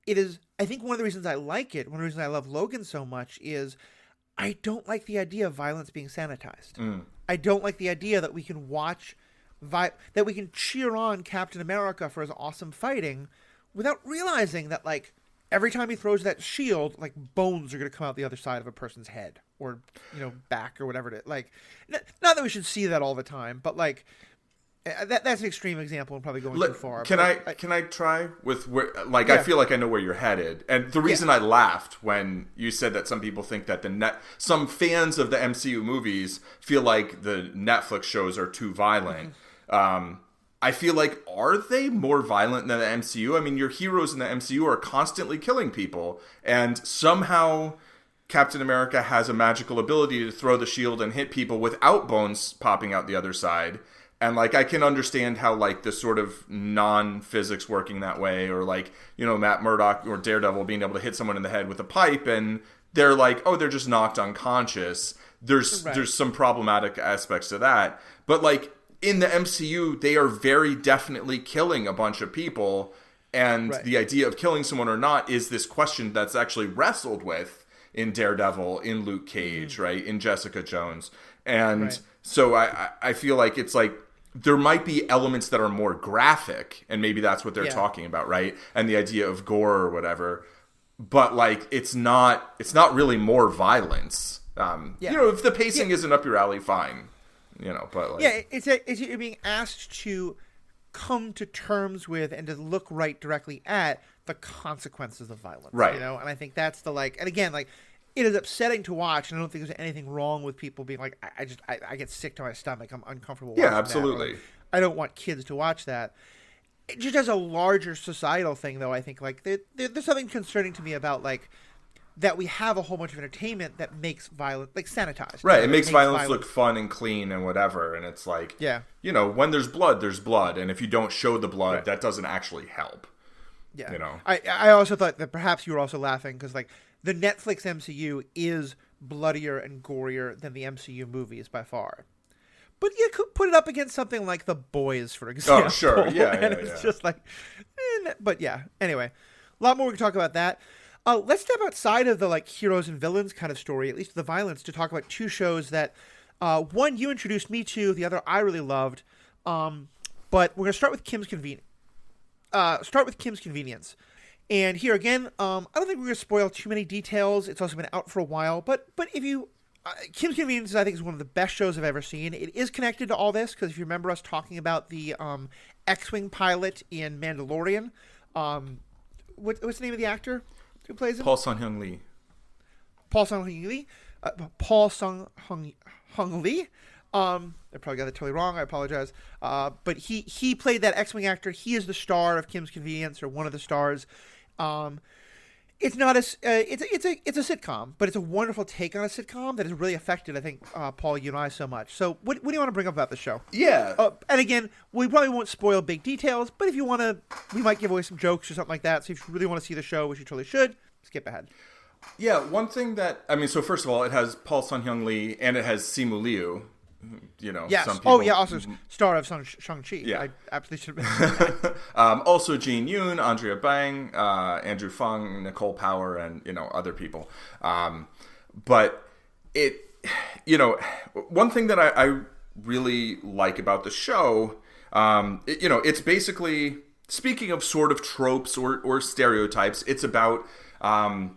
it is... I think one of the reasons I like it, one of the reasons I love Logan so much is I don't like the idea of violence being sanitized. I don't like the idea that we can watch... that we can cheer on Captain America for his awesome fighting without realizing that, like, every time he throws that shield, like, bones are going to come out the other side of a person's head or, back or whatever it is. Like, not that we should see that all the time, but, like, that's an extreme example and probably going too far. Can I try with where, like, I feel like I know where you're headed. And the reason I laughed when you said that some people think that some fans of the MCU movies feel like the Netflix shows are too violent. I feel like, are they more violent than the MCU? I mean, your heroes in the MCU are constantly killing people, and somehow Captain America has a magical ability to throw the shield and hit people without bones popping out the other side. And, like, I can understand how, like, the sort of non-physics working that way, or, like, Matt Murdock or Daredevil being able to hit someone in the head with a pipe, and they're like, oh, they're just knocked unconscious. There's some problematic aspects to that. But, like, in the MCU, they are very definitely killing a bunch of people, and the idea of killing someone or not is this question that's actually wrestled with in Daredevil, in Luke Cage, right, in Jessica Jones. And Right. so I feel like it's like there might be elements that are more graphic, and maybe that's what they're talking about, right? And the idea of gore or whatever. But like it's not really more violence. If the pacing isn't up your alley, fine. But like, it's you're being asked to come to terms with and to look directly at the consequences of violence, right? And I think that's the and again, it is upsetting to watch, and I don't think there's anything wrong with people being like, I get sick to my stomach, I'm uncomfortable watching absolutely. that, I don't want kids to watch that. It just as a larger societal thing, though, I think there's something concerning to me about that we have a whole bunch of entertainment that makes violence sanitized. Right, it makes violence look fun and clean and whatever, and it's like, when there's blood, and if you don't show the blood, that doesn't actually help. Yeah, I also thought that perhaps you were also laughing because the Netflix MCU is bloodier and gorier than the MCU movies by far. But you could put it up against something like The Boys, for example. Oh, sure, and it's just but yeah. Anyway, a lot more we can talk about that. Let's step outside of the heroes and villains kind of story, at least the violence, to talk about two shows that one you introduced me to, the other I really loved. But we're gonna start with Kim's Convenience. And here again, I don't think we're gonna spoil too many details. It's also been out for a while, but if you Kim's Convenience, I think, is one of the best shows I've ever seen. It is connected to all this because if you remember us talking about the X-Wing pilot in Mandalorian, what's the name of the actor who plays him? Paul Sun-Hyung Lee. Paul Sun-Hyung Lee. I probably got that totally wrong. I apologize. But he played that X-Wing actor. He is the star of Kim's Convenience, or one of the stars. It's not it's a sitcom, but it's a wonderful take on a sitcom that has really affected, I think, Paul, you and I so much. So what do you want to bring up about the show? Yeah. And again, we probably won't spoil big details, but if you want to, we might give away some jokes or something like that. So if you really want to see the show, which you totally should, skip ahead. Yeah, one thing that, so first of all, it has Paul Sun-Hyung Lee and it has Simu Liu. Yes. Some people, also star of Shang-Chi. Yeah. I absolutely should have mentioned that. Also Jean Yoon, Andrea Bang, Andrew Fung, Nicole Power, and, other people. But it, one thing that I really like about the show, it's basically, speaking of sort of tropes or stereotypes, it's about, a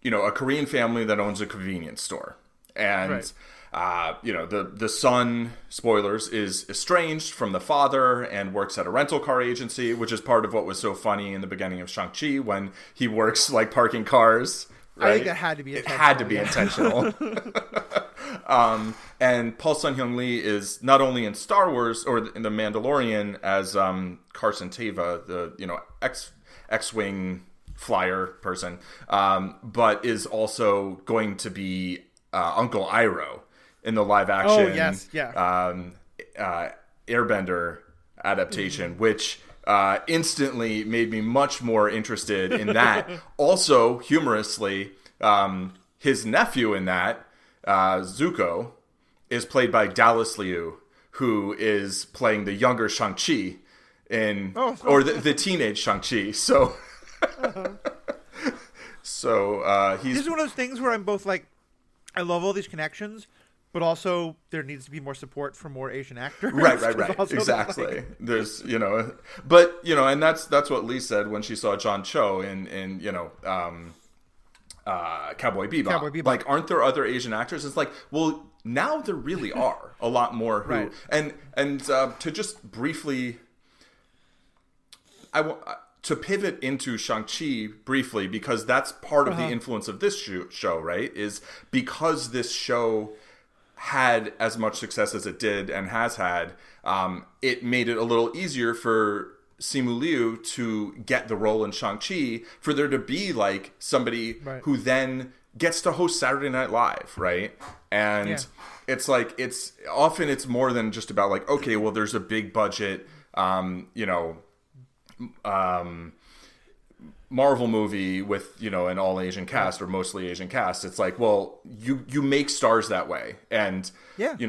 Korean family that owns a convenience store. And... Right. The son, spoilers, is estranged from the father and works at a rental car agency, which is part of what was so funny in the beginning of Shang-Chi when he works parking cars. Right? I think that had to be intentional. It had to be intentional. And Paul Sun-Hyung Lee is not only in Star Wars or in The Mandalorian as Carson Teva, the X-Wing flyer person, but is also going to be Uncle Iroh in the live action Airbender adaptation, which instantly made me much more interested in that. Also, humorously, his nephew in that, Zuko, is played by Dallas Liu, who is playing the younger Shang-Chi or the teenage Shang-Chi. So, he's... This is one of those things where I'm both I love all these connections, but also there needs to be more support for more Asian actors. Right. Exactly. There's, but, and that's what Lee said when she saw John Cho in Cowboy Bebop. Aren't there other Asian actors? It's well, now there really are a lot more who, right. And to just briefly, to pivot into Shang-Chi briefly, because that's part of the influence of this show, right? Is because this show had as much success as it did and has had, it made it a little easier for Simu Liu to get the role in Shang-Chi, for there to be somebody who then gets to host Saturday Night Live, right? And it's it's more than just about okay, well, there's a big budget, Marvel movie with an all Asian cast or mostly Asian cast. It's well, you make stars that way. And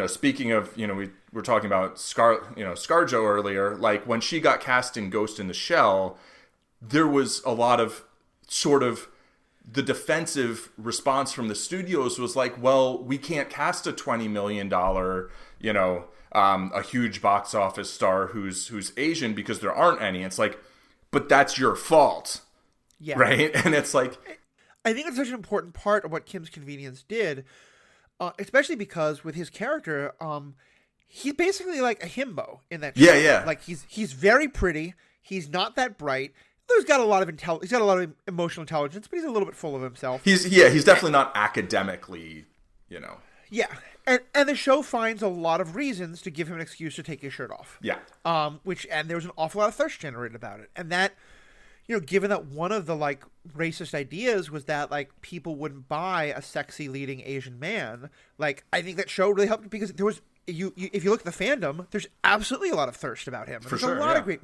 speaking of, we were talking about ScarJo earlier. When she got cast in Ghost in the Shell, there was a lot of sort of the defensive response from the studios was like, well, we can't cast a $20 million, a huge box office star who's Asian because there aren't any. It's like, but that's your fault. Yeah. Right? And it's like, I think it's such an important part of what Kim's Convenience did, especially because with his character, he's basically like a himbo in that show. Yeah, yeah. Like he's very pretty. He's not that bright. He's got a lot of he's got a lot of emotional intelligence, but he's a little bit full of himself. He's definitely not academically, Yeah. And the show finds a lot of reasons to give him an excuse to take his shirt off. Yeah. And there was an awful lot of thirst generated about it. And that, given that one of the like racist ideas was that like people wouldn't buy a sexy leading Asian man, like I think that show really helped because there was if you look at the fandom, there's absolutely a lot of thirst about him. There's a lot of great,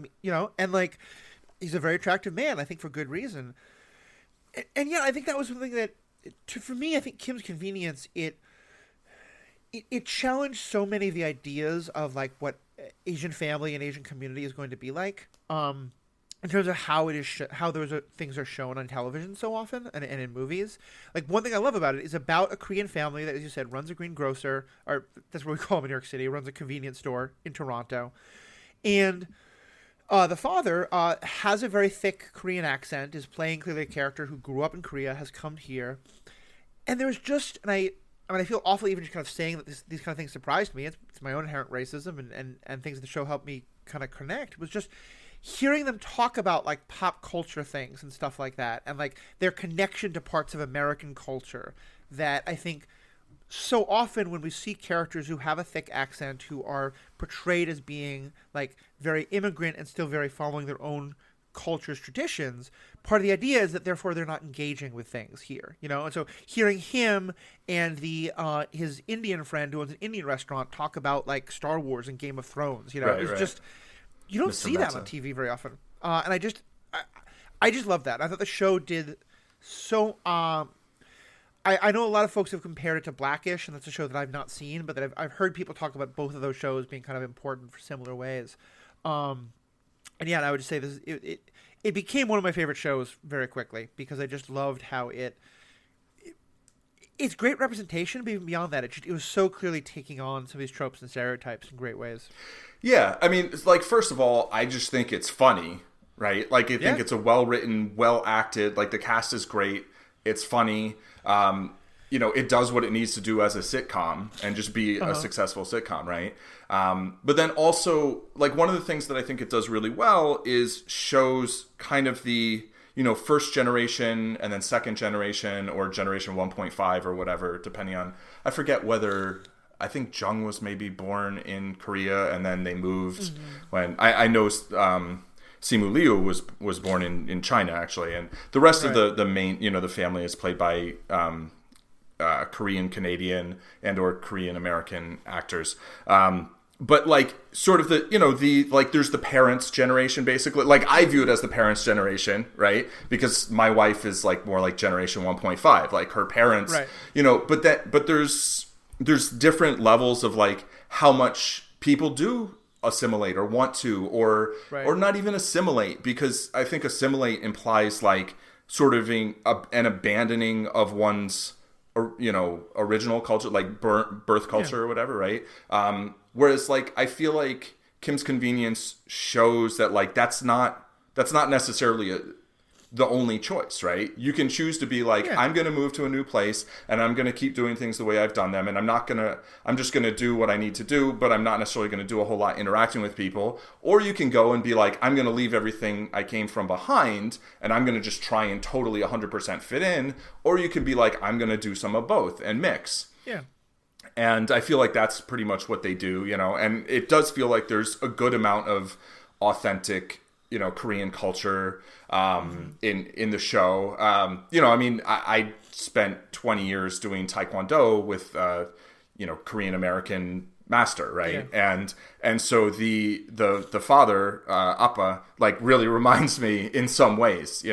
and like he's a very attractive man, I think for good reason. And yeah, I think that was something that for me, I think Kim's Convenience, it challenged so many of the ideas of like what Asian family and Asian community is going to be like, in terms of how it is how those things are shown on television so often and in movies. Like one thing I love about it is about a Korean family that, as you said, runs a green grocer, or that's what we call them in New York City, runs a convenience store in Toronto, and the father has a very thick Korean accent, is playing clearly a character who grew up in Korea, has come here, and there's just I feel awful even just kind of saying that these kind of things surprised me. It's my own inherent racism and things the show helped me kind of connect. It was just hearing them talk about like pop culture things and stuff like that, and like their connection to parts of American culture that I think so often when we see characters who have a thick accent, who are portrayed as being like very immigrant and still very following their own culture's traditions, part of the idea is that therefore they're not engaging with things here, and so hearing him and his Indian friend who owns an Indian restaurant talk about like Star Wars and Game of Thrones, it's just, you don't see that on TV very often, and I just love that. I thought the show did so. I know a lot of folks have compared it to Blackish, and that's a show that I've not seen, but that I've heard people talk about both of those shows being kind of important for similar ways. And yeah, I would just say this: it became one of my favorite shows very quickly because I just loved how it's great representation, but even beyond that, it was so clearly taking on some of these tropes and stereotypes in great ways. Yeah, I mean, like first of all, I just think it's funny, right? Like I think it's a well written, well acted. Like the cast is great. It's funny. It does what it needs to do as a sitcom and just be a successful sitcom, right? But then also, like one of the things that I think it does really well is shows kind of the, first generation and then second generation or generation 1.5 or whatever, depending on, I forget whether, I think Jung was maybe born in Korea and then they moved when, I know Simu Liu was born in China actually, and the rest of the main, the family is played by Korean Canadian and or Korean American actors. But like sort of the like there's the parents' generation basically. Like I view it as the parents' generation, right? Because my wife is like more like generation 1.5, like her parents, right. But there's different levels of like how much people do assimilate or want to or not even assimilate, because I think assimilate implies like sort of an abandoning of one's original culture, like birth culture or whatever, right? Whereas like I feel like Kim's Convenience shows that like that's not necessarily the only choice, right? You can choose to be like, I'm going to move to a new place and I'm going to keep doing things the way I've done them. And I'm just going to do what I need to do, but I'm not necessarily going to do a whole lot interacting with people. Or you can go and be like, I'm going to leave everything I came from behind and I'm going to just try and totally 100% fit in. Or you can be like, I'm going to do some of both and mix. Yeah. And I feel like that's pretty much what they do, and it does feel like there's a good amount of authentic, Korean culture in the show. I mean, I spent 20 years doing Taekwondo with, Korean American master, right? Yeah. And so the father, Appa, like really reminds me in some ways,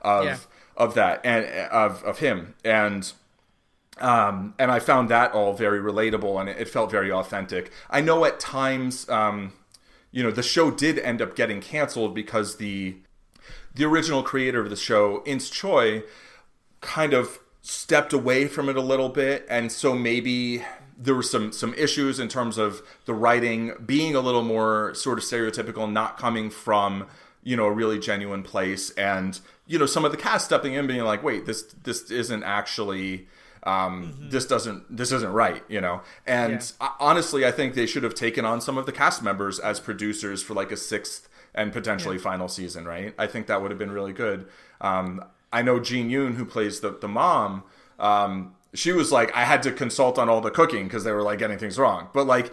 of that and of him. And I found that all very relatable and it felt very authentic. I know at times, the show did end up getting canceled because the original creator of the show, Ince Choi, kind of stepped away from it a little bit, and so maybe there were some issues in terms of the writing being a little more sort of stereotypical, not coming from, you know, a really genuine place, and, you know, some of the cast stepping in being like, wait, this isn't actually this isn't right, you know. And honestly, I think they should have taken on some of the cast members as producers for like a 6th and potentially final season, right? I think that would have been really good. I know Jean Yoon, who plays the mom, she was like, I had to consult on all the cooking because they were like getting things wrong. But like,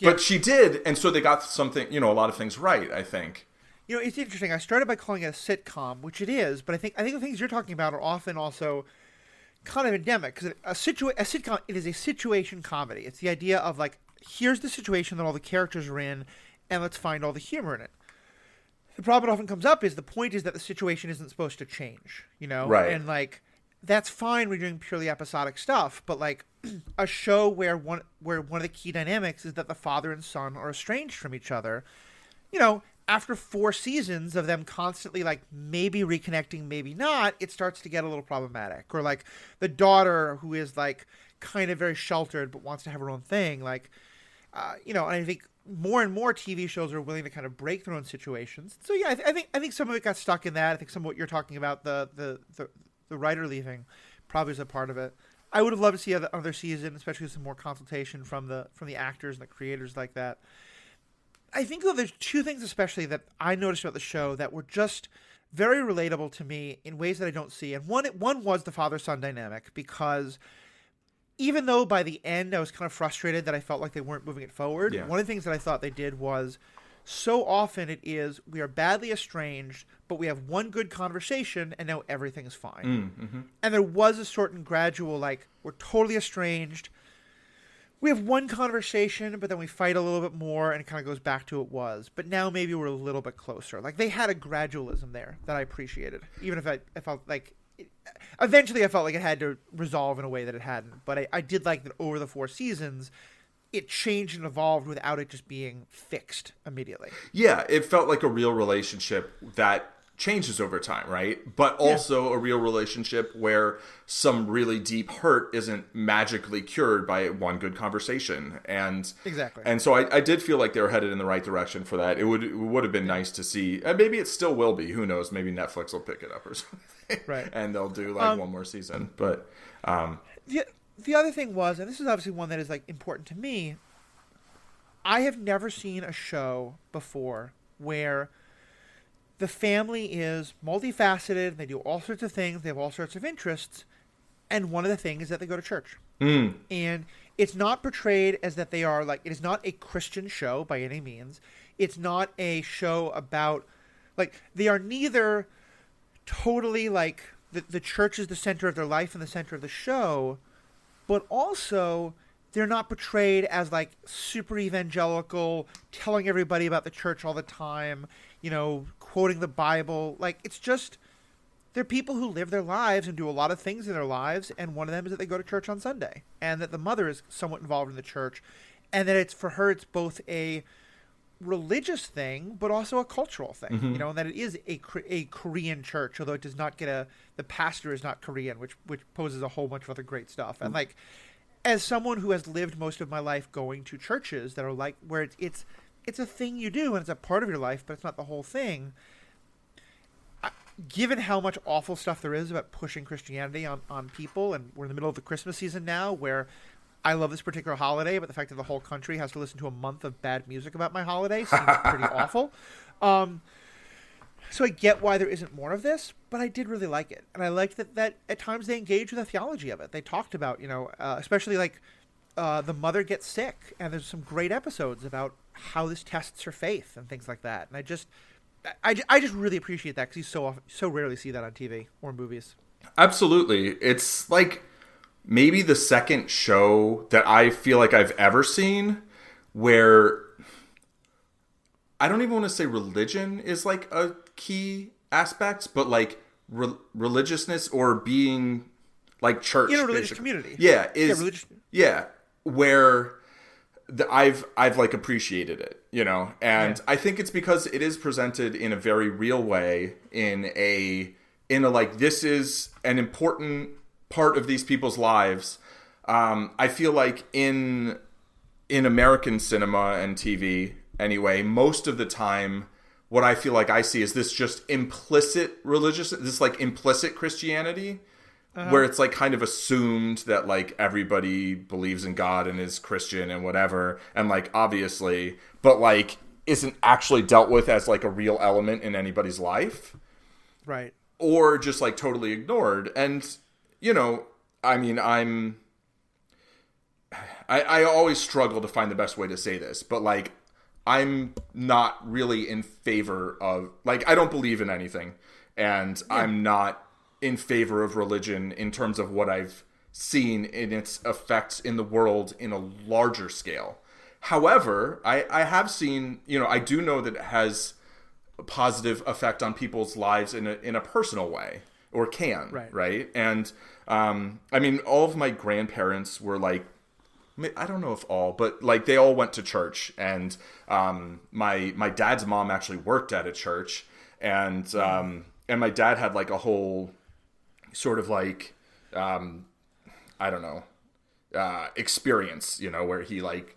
but she did, and so they got something, you know, a lot of things right, I think. You know, it's interesting. I started by calling it a sitcom, which it is, but I think the things you're talking about are often also kind of endemic, because a sitcom, it is a situation comedy. It's the idea of like, here's the situation that all the characters are in, and let's find all the humor in it. The problem that often comes up is the point is that the situation isn't supposed to change, you know? Right. And like, that's fine when you're doing purely episodic stuff, but like a show where one of the key dynamics is that the father and son are estranged from each other, you know, after 4 seasons of them constantly like maybe reconnecting, maybe not, it starts to get a little problematic. Or like the daughter who is like kind of very sheltered but wants to have her own thing, like, you know, and I think more and more TV shows are willing to kind of break their own situations. So yeah, I think some of it got stuck in that. I think some of what you're talking about, the writer leaving, probably is a part of it. I would have loved to see another season, especially with some more consultation from the actors and the creators like that. I think though there's 2 things especially that I noticed about the show that were just very relatable to me in ways that I don't see. And one was the father-son dynamic, because even though by the end I was kind of frustrated that I felt like they weren't moving it forward, one of the things that I thought they did was, so often it is, we are badly estranged, but we have one good conversation and now everything is fine. Mm-hmm. And there was a certain gradual, like, we're totally estranged, we have one conversation, but then we fight a little bit more and it kind of goes back to what it was. But now maybe we're a little bit closer. Like, they had a gradualism there that I appreciated, even if I felt like eventually I felt like it had to resolve in a way that it hadn't. But I did like that over the 4 seasons, it changed and evolved without it just being fixed immediately. Yeah, it felt like a real relationship that changes over time, right? But also a real relationship where some really deep hurt isn't magically cured by one good conversation. And exactly. And so I did feel like they were headed in the right direction for that. It would have been nice to see, and maybe it still will be. Who knows? Maybe Netflix will pick it up or something. Right. And they'll do like one more season. But the other thing was, and this is obviously one that is like important to me, I have never seen a show before where the family is multifaceted, they do all sorts of things, they have all sorts of interests, and one of the things is that they go to church. And it's not portrayed as that they are like, it is not a Christian show by any means. It's not a show about, like, they are neither totally like, the church is the center of their life and the center of the show, but also they're not portrayed as like super evangelical, telling everybody about the church all the time, you know, quoting the Bible. Like, it's just, they're people who live their lives and do a lot of things in their lives, and one of them is that they go to church on Sunday, and that the mother is somewhat involved in the church, and that it's, for her, it's both a religious thing but also a cultural thing, you know, and that it is a Korean church, although it does not get the pastor is not Korean, which poses a whole bunch of other great stuff. And like, as someone who has lived most of my life going to churches that are like, where it's a thing you do and it's a part of your life, but it's not the whole thing. Given how much awful stuff there is about pushing Christianity on people, and we're in the middle of the Christmas season now, where I love this particular holiday, but the fact that the whole country has to listen to a month of bad music about my holiday seems pretty awful. So I get why there isn't more of this, but I did really like it. And I liked that at times they engaged with the theology of it. They talked about, you know, especially like the mother gets sick, and there's some great episodes about how this tests her faith and things like that. And I just really appreciate that, because you so rarely see that on TV or movies. Absolutely. It's like maybe the second show that I feel like I've ever seen where I don't even want to say religion is like a key aspect, but like religiousness or being like church in a religious community. Yeah, where I've like appreciated it, you know, and I think it's because it is presented in a very real way, in a in a like, this is an important part of these people's lives. I feel like in American cinema and TV anyway, most of the time, what I feel like I see is this just implicit this like implicit Christianity, where it's like kind of assumed that like everybody believes in God and is Christian and whatever, and like obviously, but like isn't actually dealt with as like a real element in anybody's life. Right. Or just like totally ignored. And, you know, I mean, I always struggle to find the best way to say this, but like, I'm not really in favor of, like, I don't believe in anything, and I'm not in favor of religion in terms of what I've seen in its effects in the world in a larger scale. However, I have seen, you know, I do know that it has a positive effect on people's lives in a personal way, or can, right? And, I mean, all of my grandparents were like, I don't know if all, but like they all went to church, and my dad's mom actually worked at a church, and my dad had like a whole sort of like I don't know experience, you know, where he like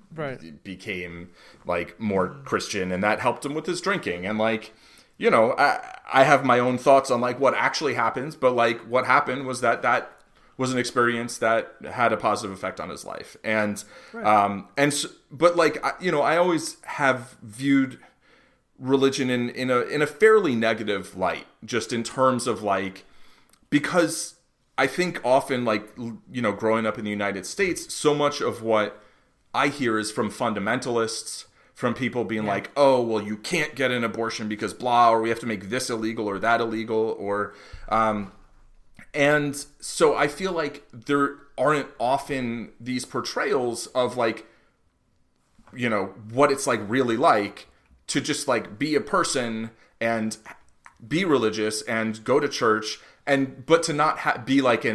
became like more Christian, and that helped him with his drinking, and like, you know, I have my own thoughts on like what actually happens, but like what happened was that was an experience that had a positive effect on his life. And, but like, you know, I always have viewed religion in a fairly negative light, just in terms of like, because I think often, like, you know, growing up in the United States, so much of what I hear is from fundamentalists, from people being like, oh, well, you can't get an abortion because blah, or we have to make this illegal or that illegal, or, and so I feel like there aren't often these portrayals of like, you know, what it's like really like to just like be a person and be religious and go to church, and but to not be like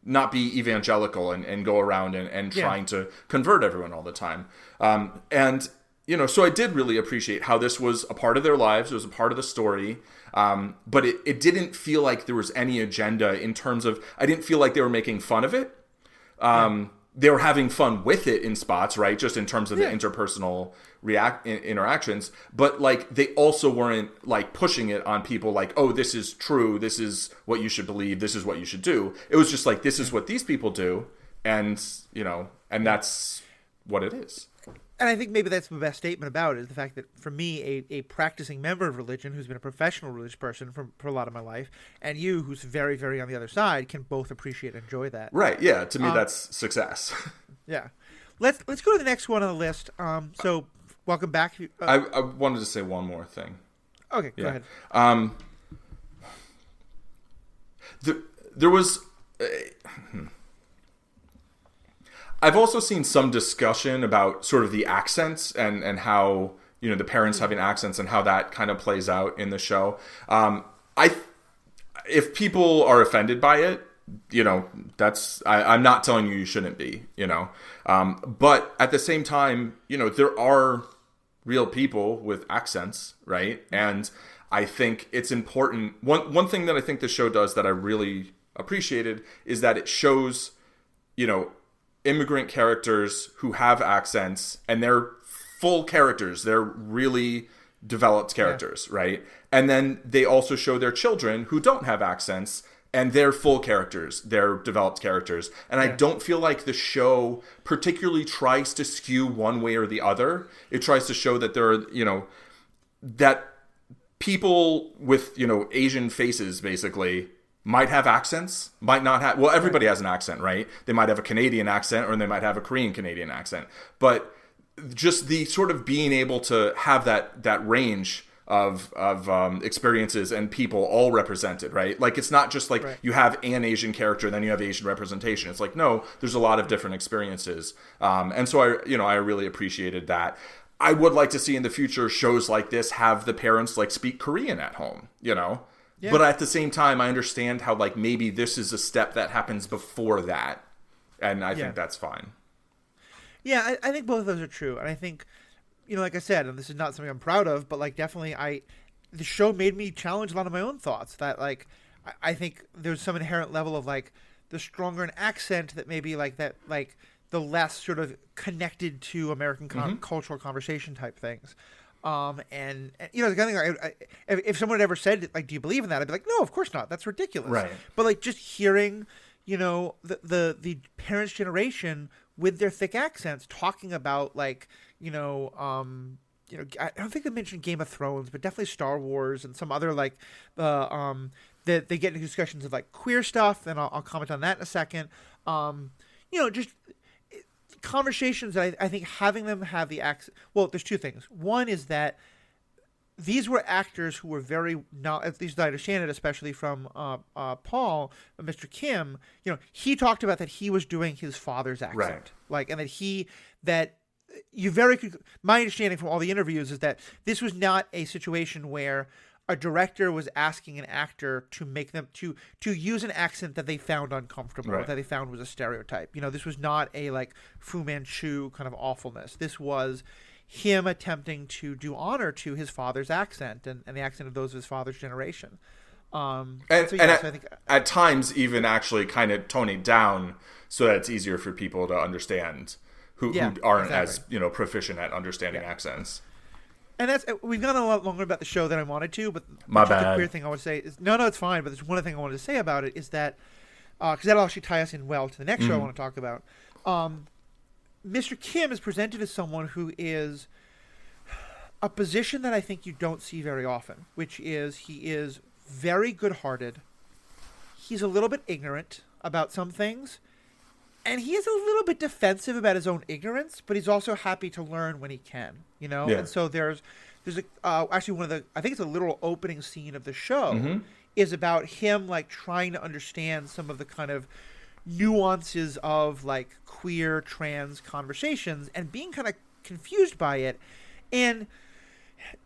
not be evangelical and go around and trying to convert everyone all the time. And, you know, so I did really appreciate how this was a part of their lives. It was a part of the story. But it didn't feel like there was any agenda in terms of, I didn't feel like they were making fun of it. They were having fun with it in spots, right? Just in terms of the interpersonal interactions. But like, they also weren't like pushing it on people like, oh, this is true. This is what you should believe. This is what you should do. It was just like, this is what these people do. And, you know, and that's what it is. And I think maybe that's the best statement about it, is the fact that for me, a practicing member of religion who's been a professional religious person for a lot of my life, and you, who's very, very on the other side, can both appreciate and enjoy that. Right, yeah. To me, that's success. Yeah. Let's go to the next one on the list. So, welcome back. I wanted to say one more thing. Okay, go ahead. There was... I've also seen some discussion about sort of the accents and how, you know, the parents having accents and how that kind of plays out in the show. If people are offended by it, you know, I'm not telling you shouldn't be, you know. But at the same time, you know, there are real people with accents, right? And I think it's important. One thing that I think the show does that I really appreciated is that it shows, you know, immigrant characters who have accents, and they're full characters. They're really developed characters, right? And then they also show their children who don't have accents, and they're full characters. They're developed characters. And I don't feel like the show particularly tries to skew one way or the other. It tries to show that there are, you know, that people with, you know, Asian faces, basically, might have accents, might not have... Well, everybody has an accent, right? They might have a Canadian accent, or they might have a Korean-Canadian accent. But just the sort of being able to have that range of experiences and people all represented, right? Like, it's not just like you have an Asian character, then you have Asian representation. It's like, no, there's a lot of different experiences. And so I really appreciated that. I would like to see in the future shows like this have the parents like speak Korean at home, you know? Yeah. But at the same time, I understand how, like, maybe this is a step that happens before that. And I think that's fine. Yeah, I think both of those are true. And I think, you know, like I said, and this is not something I'm proud of, but, like, definitely the show made me challenge a lot of my own thoughts. That, like, I think there's some inherent level of like the stronger an accent that maybe like that, like the less sort of connected to American cultural conversation type things. And you know, the kind of thing, if someone had ever said like, "Do you believe in that?" I'd be like, "No, of course not. That's ridiculous." Right. But like just hearing, you know, the parents' generation with their thick accents talking about like, you know, I don't think they mentioned Game of Thrones, but definitely Star Wars and some other like that they get into discussions of like queer stuff, and I'll comment on that in a second. You know, just conversations that I think having them have the accent. Well, there's two things. One is that these were actors who were very, at least I understand it, especially from Paul, Mr. Kim. You know, he talked about that he was doing his father's accent, right? Like, and my understanding from all the interviews is that this was not a situation where a director was asking an actor to make them to use an accent that they found uncomfortable, right, that they found was a stereotype. You know, this was not a like Fu Manchu kind of awfulness. This was him attempting to do honor to his father's accent and the accent of those of his father's generation. I think at times even actually kind of toning down so that it's easier for people to understand who aren't as, you know, proficient at understanding accents. And we've gone a lot longer about the show than I wanted to, but my bad. The queer thing I want to say is no, it's fine. But there's one thing I wanted to say about it is that because that'll actually tie us in well to the next show I want to talk about. Mr. Kim is presented as someone who is a position that I think you don't see very often, which is he is very good-hearted. He's a little bit ignorant about some things, and he is a little bit defensive about his own ignorance, but he's also happy to learn when he can, you know? Yeah. And so there's actually one of the, I think it's a literal opening scene of the show is about him like trying to understand some of the kind of nuances of like queer trans conversations and being kind of confused by it. And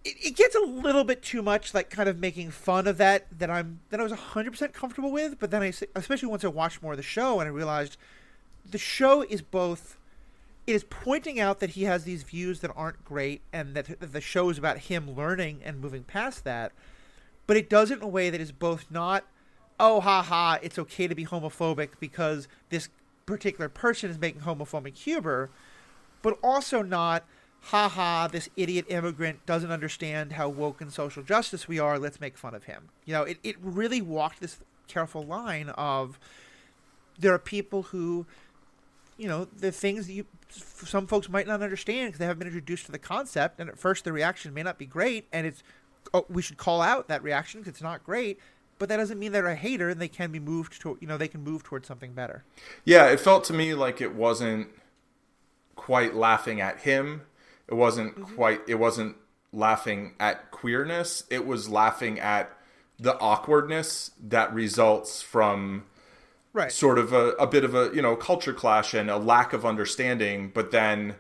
it gets a little bit too much, like kind of making fun of that I was 100% comfortable with. But then especially once I watched more of the show and I realized the show is it is pointing out that he has these views that aren't great and that the show is about him learning and moving past that. But it does it in a way that is both not, oh, ha, it's okay to be homophobic because this particular person is making homophobic humor, but also not, ha, this idiot immigrant doesn't understand how woke and social justice we are, let's make fun of him. You know, it really walked this careful line of there are people who, you know, the things that some folks might not understand because they haven't been introduced to the concept, and at first the reaction may not be great, and we should call out that reaction because it's not great, but that doesn't mean they're a hater and they can be moved to, you know, they can move towards something better. Yeah, it felt to me like it wasn't quite laughing at him. It wasn't it wasn't laughing at queerness. It was laughing at the awkwardness that results from sort of a bit of a, you know, culture clash and a lack of understanding. But then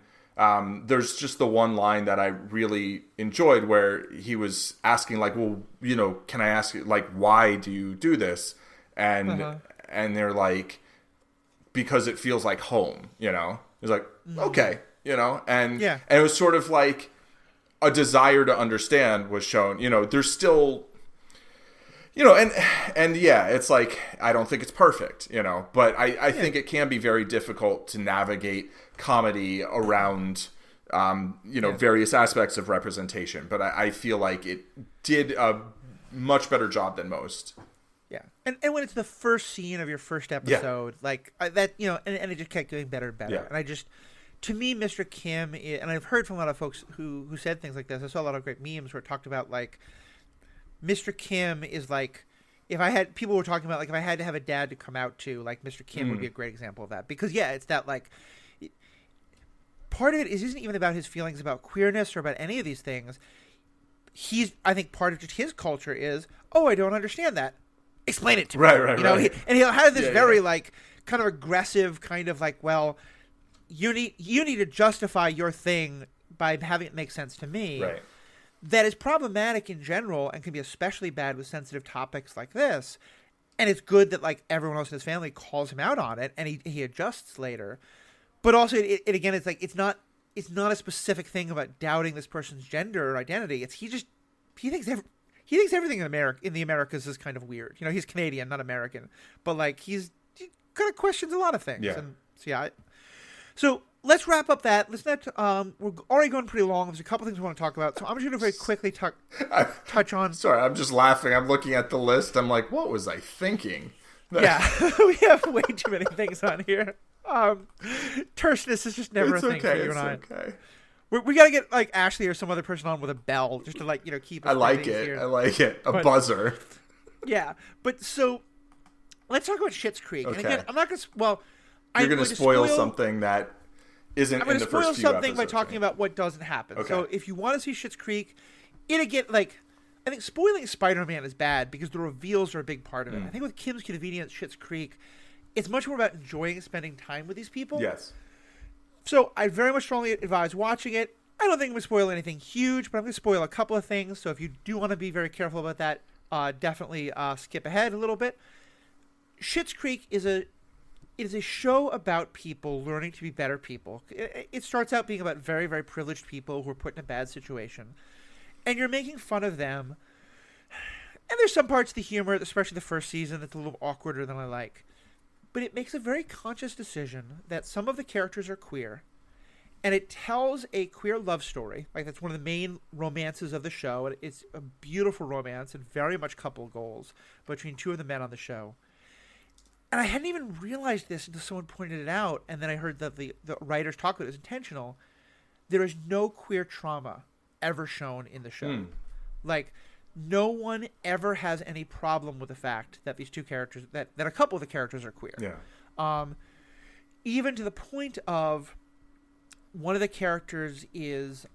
there's just the one line that I really enjoyed where he was asking like, well, you know, can I ask you, like, why do you do this? And they're like, because it feels like home, you know? He's like, okay, you know? And it was sort of like a desire to understand was shown, you know, there's still, you know, and yeah, it's like, I don't think it's perfect, you know, but I think it can be very difficult to navigate comedy around, you know, various aspects of representation. But I feel like it did a much better job than most. Yeah. And when it's the first scene of your first episode, like that, you know, and it just kept getting better and better. Yeah. And I just, to me, Mr. Kim, and I've heard from a lot of folks who said things like this. I saw a lot of great memes where it talked about like, Mr. Kim is like, people were talking about like if I had to have a dad to come out to, like Mr. Kim would be a great example of that. Because it's that like, part of it isn't even about his feelings about queerness or about any of these things. I think part of just his culture is, oh, I don't understand that. Explain it to me. Right. You know, and he'll have this very like kind of aggressive kind of like, well, you need to justify your thing by having it make sense to me. Right. That is problematic in general and can be especially bad with sensitive topics like this. And it's good that like everyone else in his family calls him out on it and he adjusts later. But also it again, it's like, it's not a specific thing about doubting this person's gender or identity. It's he thinks he thinks everything in the Americas is kind of weird. You know, he's Canadian, not American, but like he kind of questions a lot of things. Yeah. And so, yeah. So let's wrap up that. Let's not. We're already going pretty long. There's a couple things we want to talk about. So I'm just going to very quickly touch on. Sorry, I'm just laughing. I'm looking at the list. I'm like, what was I thinking? Yeah, we have way too many things on here. Terseness is just never a thing for you and I. Okay. We got to get like Ashley or some other person on with a bell just to like keep us. I like it. here. I like it. A buzzer. Yeah, but so let's talk about Schitt's Creek. Okay. And again, I'm not going to. Well, you're going to spoil something that isn't in the first few episodes. I'm going to spoil something by talking about what doesn't happen. Okay. So if you want to see Schitt's Creek, I think spoiling Spider-Man is bad because the reveals are a big part of it. I think with Kim's Convenience, Schitt's Creek, it's much more about enjoying spending time with these people. Yes. So I very much strongly advise watching it. I don't think I'm going to spoil anything huge, but I'm going to spoil a couple of things. So if you do want to be very careful about that, definitely skip ahead a little bit. Schitt's Creek is a show about people learning to be better people. It starts out being about very, very privileged people who are put in a bad situation. And you're making fun of them. And there's some parts of the humor, especially the first season, that's a little awkwarder than I like. But it makes a very conscious decision that some of the characters are queer. And it tells a queer love story. Like, that's one of the main romances of the show. And it's a beautiful romance and very much couple goals between two of the men on the show. And I hadn't even realized this until someone pointed it out. And then I heard that the writers talk about it as intentional. There is no queer trauma ever shown in the show. Like, no one ever has any problem with the fact that these two characters, that a couple of the characters are queer. Yeah. Even to the point of one of the characters is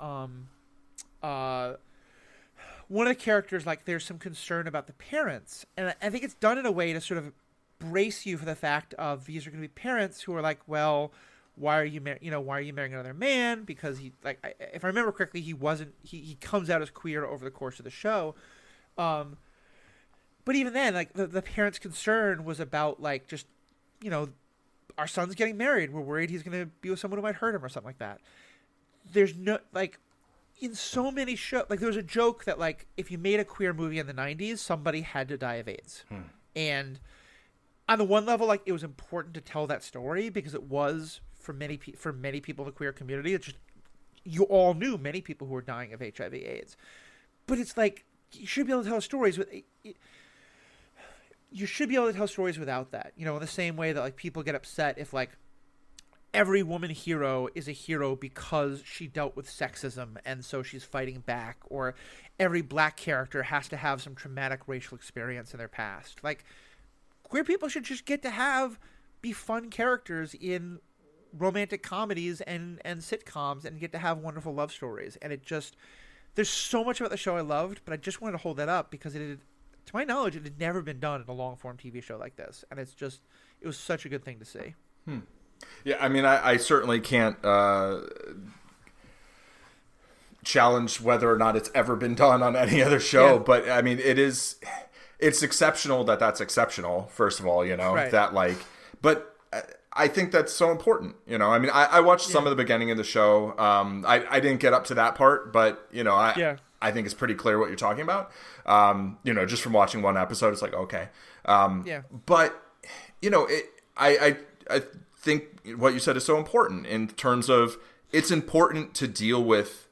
like there's some concern about the parents, and I think it's done in a way to sort of brace you for the fact of these are going to be parents who are like, well, why are you marrying another man? Because if I remember correctly, he comes out as queer over the course of the show. But even then, like the parents' concern was about like just, our son's getting married. We're worried he's going to be with someone who might hurt him or something like that. There's no, like, in so many shows, like there was a joke that like if you made a queer movie in the 90s, somebody had to die of AIDS. And on the one level, like it was important to tell that story because it was for many people in the queer community. It's just, you all knew many people who were dying of HIV/AIDS. But it's like, you should be able to tell stories you should be able to tell stories without that. In the same way that like people get upset if like every woman hero is a hero because she dealt with sexism and so she's fighting back, or every black character has to have some traumatic racial experience in their past. Like, queer people should just get to be fun characters in romantic comedies and sitcoms and get to have wonderful love stories. And there's so much about the show I loved, but I just wanted to hold that up because to my knowledge, it had never been done in a long form TV show like this. And it was such a good thing to see. Yeah. I mean, I certainly can't, challenge whether or not it's ever been done on any other show, but I mean, it's exceptional that's exceptional. First of all, right. that like, but I think that's so important. I mean, I watched some of the beginning of the show. I didn't get up to that part, but I think it's pretty clear what you're talking about. Just from watching one episode, it's like, okay. But I think what you said is so important in terms of it's important to deal with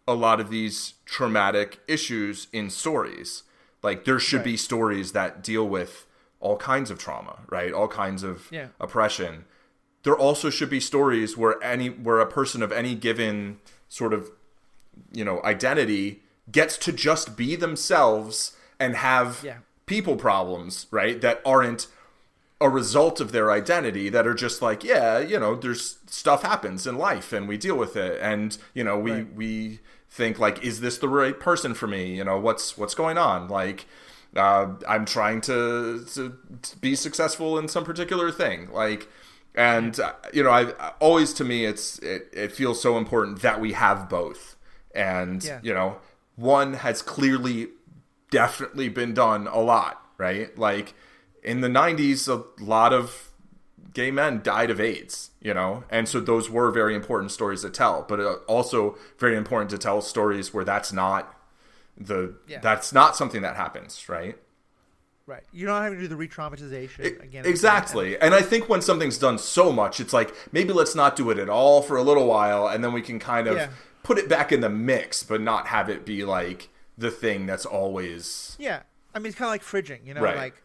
a lot of these traumatic issues in stories. Like there should be stories that deal with all kinds of trauma, right? All kinds of oppression. There also should be stories where a person of any given sort of, identity gets to just be themselves and have people problems, right? That aren't a result of their identity, that are just like, there's stuff happens in life and we deal with it. And, we think like, is this the right person for me? What's going on? Like, I'm trying to be successful in some particular thing. Like, and, I always, to me, it feels so important that we have both. And, one has clearly definitely been done a lot, right? Like in the 90s, a lot of gay men died of AIDS, and so those were very important stories to tell, but also very important to tell stories where that's not that's not something that happens, right? Right. You're not having to do the re-traumatization again. Exactly. And I think when something's done so much, it's like, maybe let's not do it at all for a little while, and then we can kind of put it back in the mix, but not have it be like the thing that's always... Yeah. I mean, it's kind of like fridging, you know? Right. Like,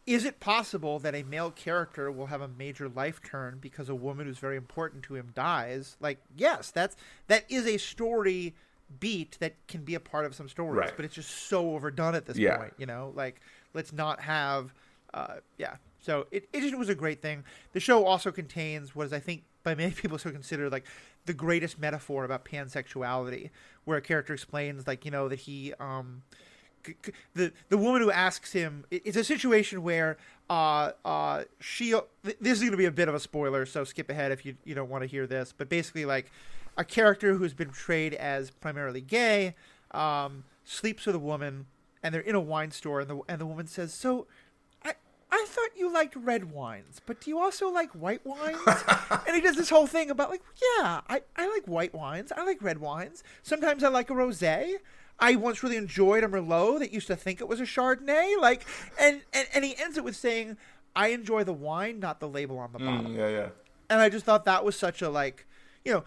is it possible that a male character will have a major life turn because a woman who's very important to him dies? Like, yes, that is a story beat that can be a part of some stories, right. but it's just so overdone at this point, you know? Like, let's not have... So it just was a great thing. The show also contains what is, I think, by many people so considered like the greatest metaphor about pansexuality, where a character explains, like, you know, that he... the woman who asks him, it's a situation where this is going to be a bit of a spoiler, so skip ahead if you don't want to hear this, but basically, like, a character who's been portrayed as primarily gay sleeps with a woman, and they're in a wine store, and the woman says, so I thought you liked red wines, but do you also like white wines? And he does this whole thing about, like, yeah, I like white wines, I like red wines, sometimes I like a rosé. I once really enjoyed a Merlot that used to think it was a Chardonnay. Like, and he ends it with saying, I enjoy the wine, not the label on the bottle. Yeah. And I just thought that was such a, like, you know,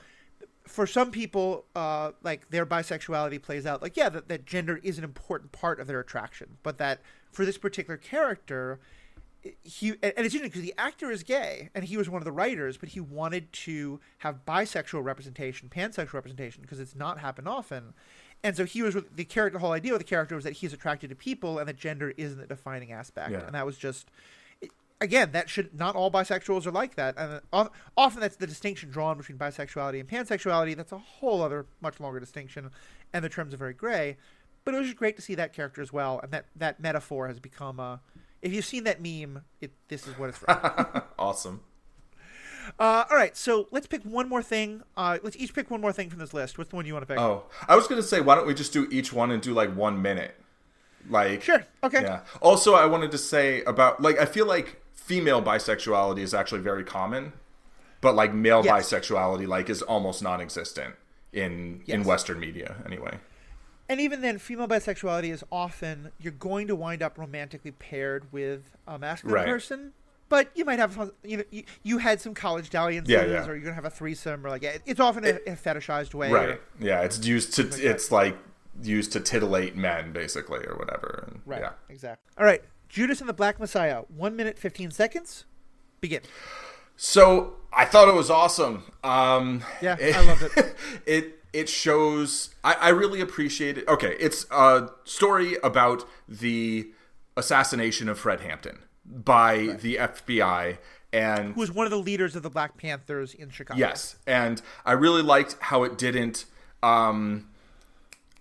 for some people, like, their bisexuality plays out. Like, yeah, that gender is an important part of their attraction. But that for this particular character, and it's interesting because the actor is gay, and he was one of the writers, but he wanted to have bisexual representation, pansexual representation, because it's not happened often. And so he was the character. The whole idea of the character was that he's attracted to people, and that gender isn't a defining aspect. Yeah. And that was just, again, that should not all bisexuals are like that. And often that's the distinction drawn between bisexuality and pansexuality. That's a whole other much longer distinction, and the terms are very gray. But it was just great to see that character as well, and that metaphor has become a. If you've seen that meme, this is what it's from. Awesome. All right, so let's pick one more thing. Let's each pick one more thing from this list. What's the one you want to pick? Oh, I was going to say, why don't we just do each one and do like 1 minute? Like, sure. Okay. Yeah. Also, I wanted to say about, like, I feel like female bisexuality is actually very common, but like male bisexuality, like, is almost non-existent in Western media anyway. And even then, female bisexuality is often, you're going to wind up romantically paired with a masculine person. But you might have, you had some college dalliances, or you're gonna have a threesome, or like it's often a fetishized way, right? It's used to used to titillate men, basically, or whatever. And, right. Yeah. Exactly. All right, Judas and the Black Messiah. 1 minute 15 seconds. Begin. So I thought it was awesome. I loved it. It shows. I really appreciate it. Okay, it's a story about the assassination of Fred Hampton by the FBI, and who was one of the leaders of the Black Panthers in Chicago. Yes, and I really liked how it didn't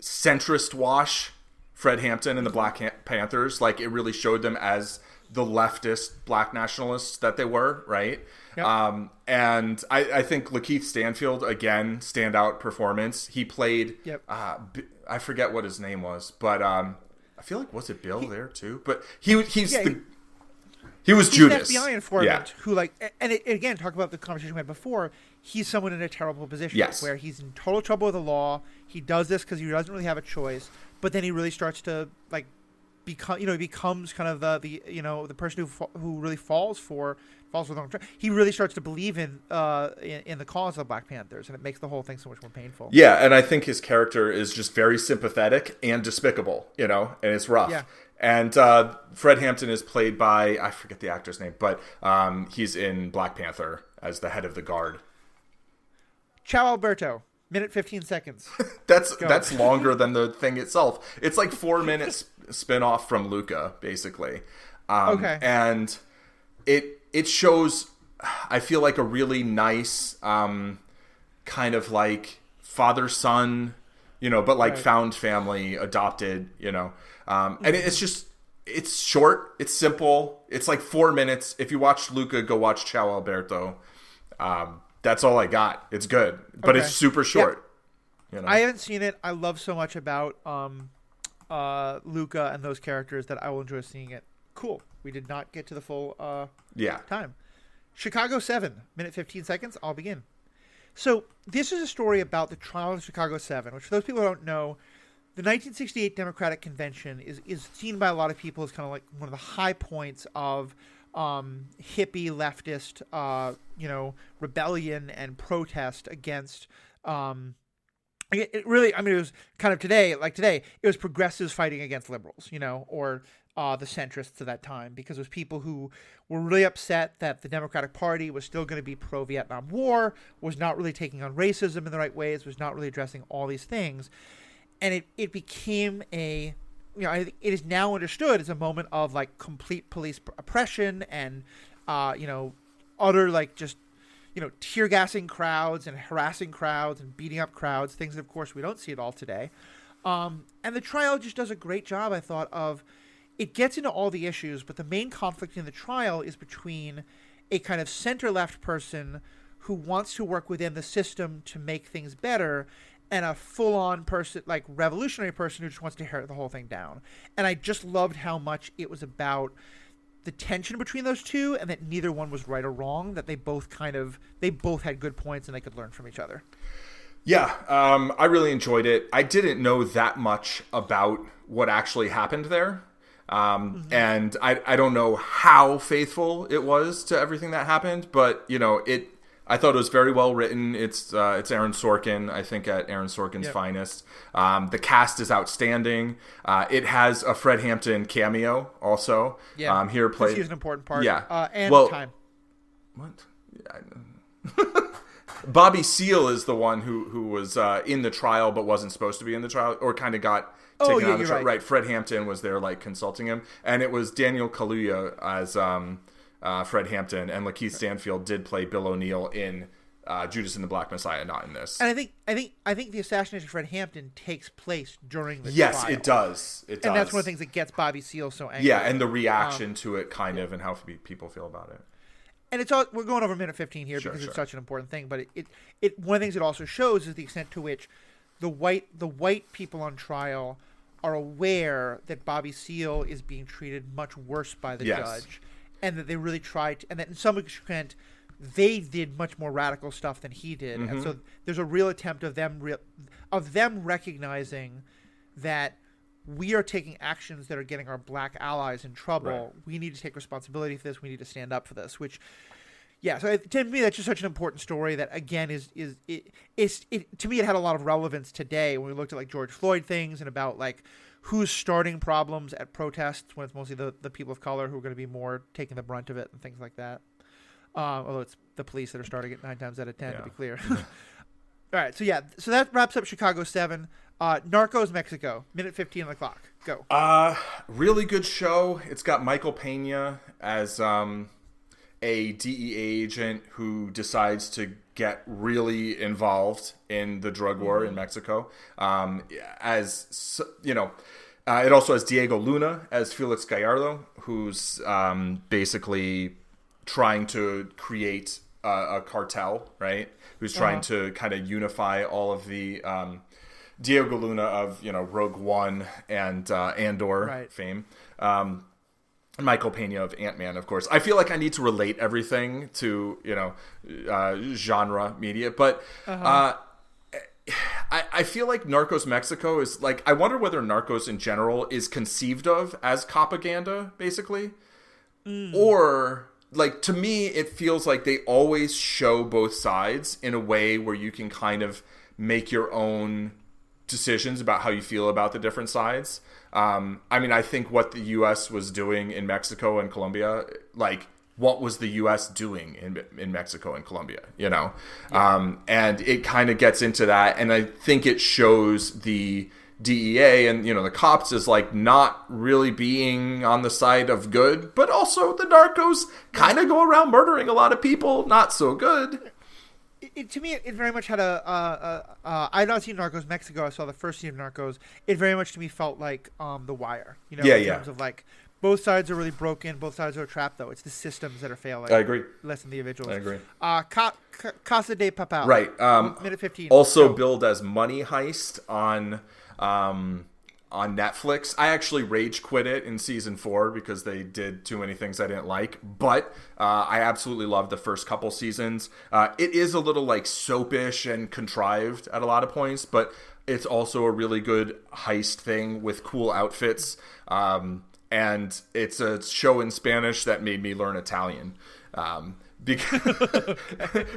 centrist wash Fred Hampton and the Black Panthers. Like, it really showed them as the leftist black nationalists that they were, right? Yep. And I think Lakeith Stanfield, again, standout performance. He played, I forget what his name was, but I feel like, was it Bill there too? But he was Judas. An FBI informant who, like, and again, talk about the conversation we had before. He's someone in a terrible position where he's in total trouble with the law. He does this because he doesn't really have a choice, but then he really starts to, like, become, he becomes kind of the person who really falls for the wrong track. He really starts to believe in the cause of Black Panthers, and it makes the whole thing so much more painful. Yeah, and I think his character is just very sympathetic and despicable, and it's rough. Yeah. And Fred Hampton is played by, I forget the actor's name, but he's in Black Panther as the head of the guard. Ciao, Alberto. Minute 15 seconds. That's longer than the thing itself. It's like 4 minutes spin-off from Luca, basically. Okay. And it shows, I feel like, a really nice kind of like father-son, but like found family, adopted, and it's short, it's simple, it's like 4 minutes. If you watch Luca, go watch Ciao, Alberto. That's all I got. It's good, but it's super short. Yeah. I haven't seen it. I love so much about Luca and those characters that I will enjoy seeing it. Cool. We did not get to the full time. Chicago 7, minute 15 seconds. I'll begin. So this is a story about the trial of Chicago 7, which for those people who don't know, the 1968 Democratic Convention is seen by a lot of people as kind of like one of the high points of hippie leftist, rebellion and protest against. It really, I mean, it was kind of today, it was progressives fighting against liberals, or the centrists at that time, because it was people who were really upset that the Democratic Party was still going to be pro-Vietnam War, was not really taking on racism in the right ways, was not really addressing all these things. And it became it is now understood as a moment of like complete police oppression and, utter like just, tear gassing crowds and harassing crowds and beating up crowds, things that of course we don't see at all today. And the trial just does a great job, I thought, of it gets into all the issues, but the main conflict in the trial is between a kind of center-left person who wants to work within the system to make things better and a full-on person, like revolutionary person who just wants to tear the whole thing down. And I just loved how much it was about the tension between those two, and that neither one was right or wrong, that they both had good points and they could learn from each other. Yeah, I really enjoyed it. I didn't know that much about what actually happened there. And I don't know how faithful it was to everything that happened, but I thought it was very well written. It's Aaron Sorkin, I think, at Aaron Sorkin's finest. The cast is outstanding. It has a Fred Hampton cameo also. Yeah, here played. He's an important part. Yeah, and time. What? Bobby Seale is the one who was in the trial but wasn't supposed to be in the trial, or kind of got taken out of the trial. Right. Fred Hampton was there, like, consulting him, and it was Daniel Kaluuya as Fred Hampton, and Lakeith Stanfield did play Bill O'Neill in Judas and the Black Messiah, not in this. And I think the assassination of Fred Hampton takes place during the trial. Yes, it does. It does. And that's one of the things that gets Bobby Seale so angry. Yeah, and the reaction to it, kind of, and how people feel about it. And it's all, we're going over minute 15 here because it's such an important thing. But it one of the things it also shows is the extent to which the white people on trial are aware that Bobby Seale is being treated much worse by the judge, and that they really tried to, and that in some extent they did much more radical stuff than he did. Mm-hmm. And so there's a real attempt of them recognizing that we are taking actions that are getting our black allies in trouble. Right. We need to take responsibility for this. We need to stand up for this. Which, so to me, that's just such an important story that, again, to me, it had a lot of relevance today when we looked at like George Floyd things and about like who's starting problems at protests when it's mostly the people of color who are going to be more taking the brunt of it and things like that. Although it's the police that are starting it 9 times out of 10, to be clear. All right, so that wraps up Chicago 7. Narcos Mexico, minute 15 on the clock. Go. Really good show. It's got Michael Pena as a DEA agent who decides to get really involved in the drug war in Mexico. It also has Diego Luna as Felix Gallardo, who's basically trying to create a cartel, right? Who's trying to kind of unify all of the Diego Luna of Rogue One and Andor fame. Michael Pena of Ant-Man, of course. I feel like I need to relate everything to genre media, but I feel like Narcos Mexico is like, I wonder whether Narcos in general is conceived of as propaganda, basically, or like, to me, it feels like they always show both sides in a way where you can kind of make your own decisions about how you feel about the different sides. I think what the U.S. was doing in Mexico and Colombia, like, what was the U.S. doing in Mexico and Colombia, and it kind of gets into that, and I think it shows the DEA and the cops is like not really being on the side of good, but also the narcos kind of go around murdering a lot of people, not so good. To me, it very much had I've not seen Narcos Mexico. I saw the first season of Narcos. It very much to me felt like The Wire. In terms of like both sides are really broken, both sides are trapped. Though it's the systems that are failing. I agree. Less than the individuals. I agree. Casa de Papel. Right. Minute 15. Also billed as Money Heist on on Netflix. I actually rage quit it in season 4 because they did too many things I didn't like. But I absolutely loved the first couple seasons. It is a little like soapish and contrived at a lot of points, but it's also a really good heist thing with cool outfits. And it's a show in Spanish that made me learn Italian.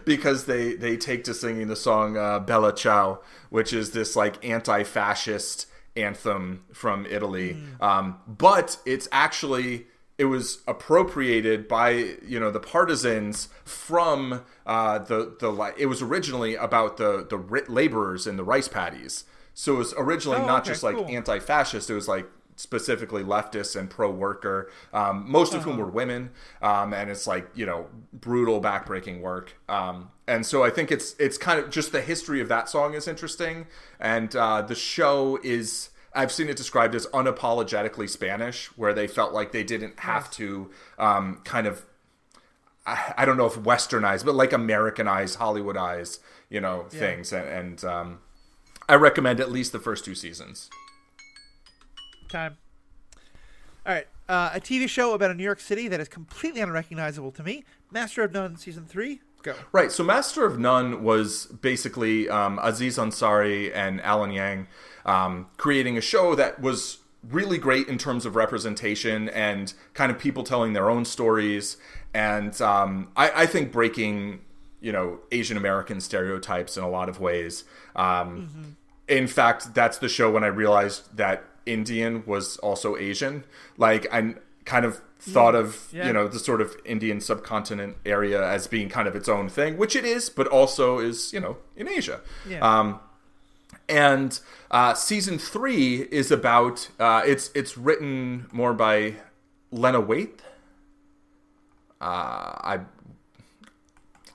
Because they take to singing the song Bella Ciao, which is this like anti-fascist anthem from Italy. But it was appropriated by, the partisans from it was originally about the laborers in the rice paddies. So it was originally not just like anti-fascist, it was like specifically leftists and pro-worker, most of whom were women, and it's like, brutal backbreaking work. And so I think it's kind of just the history of that song is interesting, and the show is, I've seen it described as unapologetically Spanish, where they felt like they didn't have to kind of, I don't know if westernize, but like Americanize, Hollywoodize, things. And I recommend at least the first 2 seasons. Time. All right. A TV show about a New York City that is completely unrecognizable to me. Master of None season 3. Go. Right. So Master of None was basically Aziz Ansari and Alan Yang creating a show that was really great in terms of representation and kind of people telling their own stories. And I think breaking, Asian American stereotypes in a lot of ways. In fact, that's the show when I realized that Indian was also Asian. Like, I kind of thought of, the sort of Indian subcontinent area as being kind of its own thing, which it is, but also is, in Asia. Yeah. And season 3 is about, it's written more by Lena Waithe.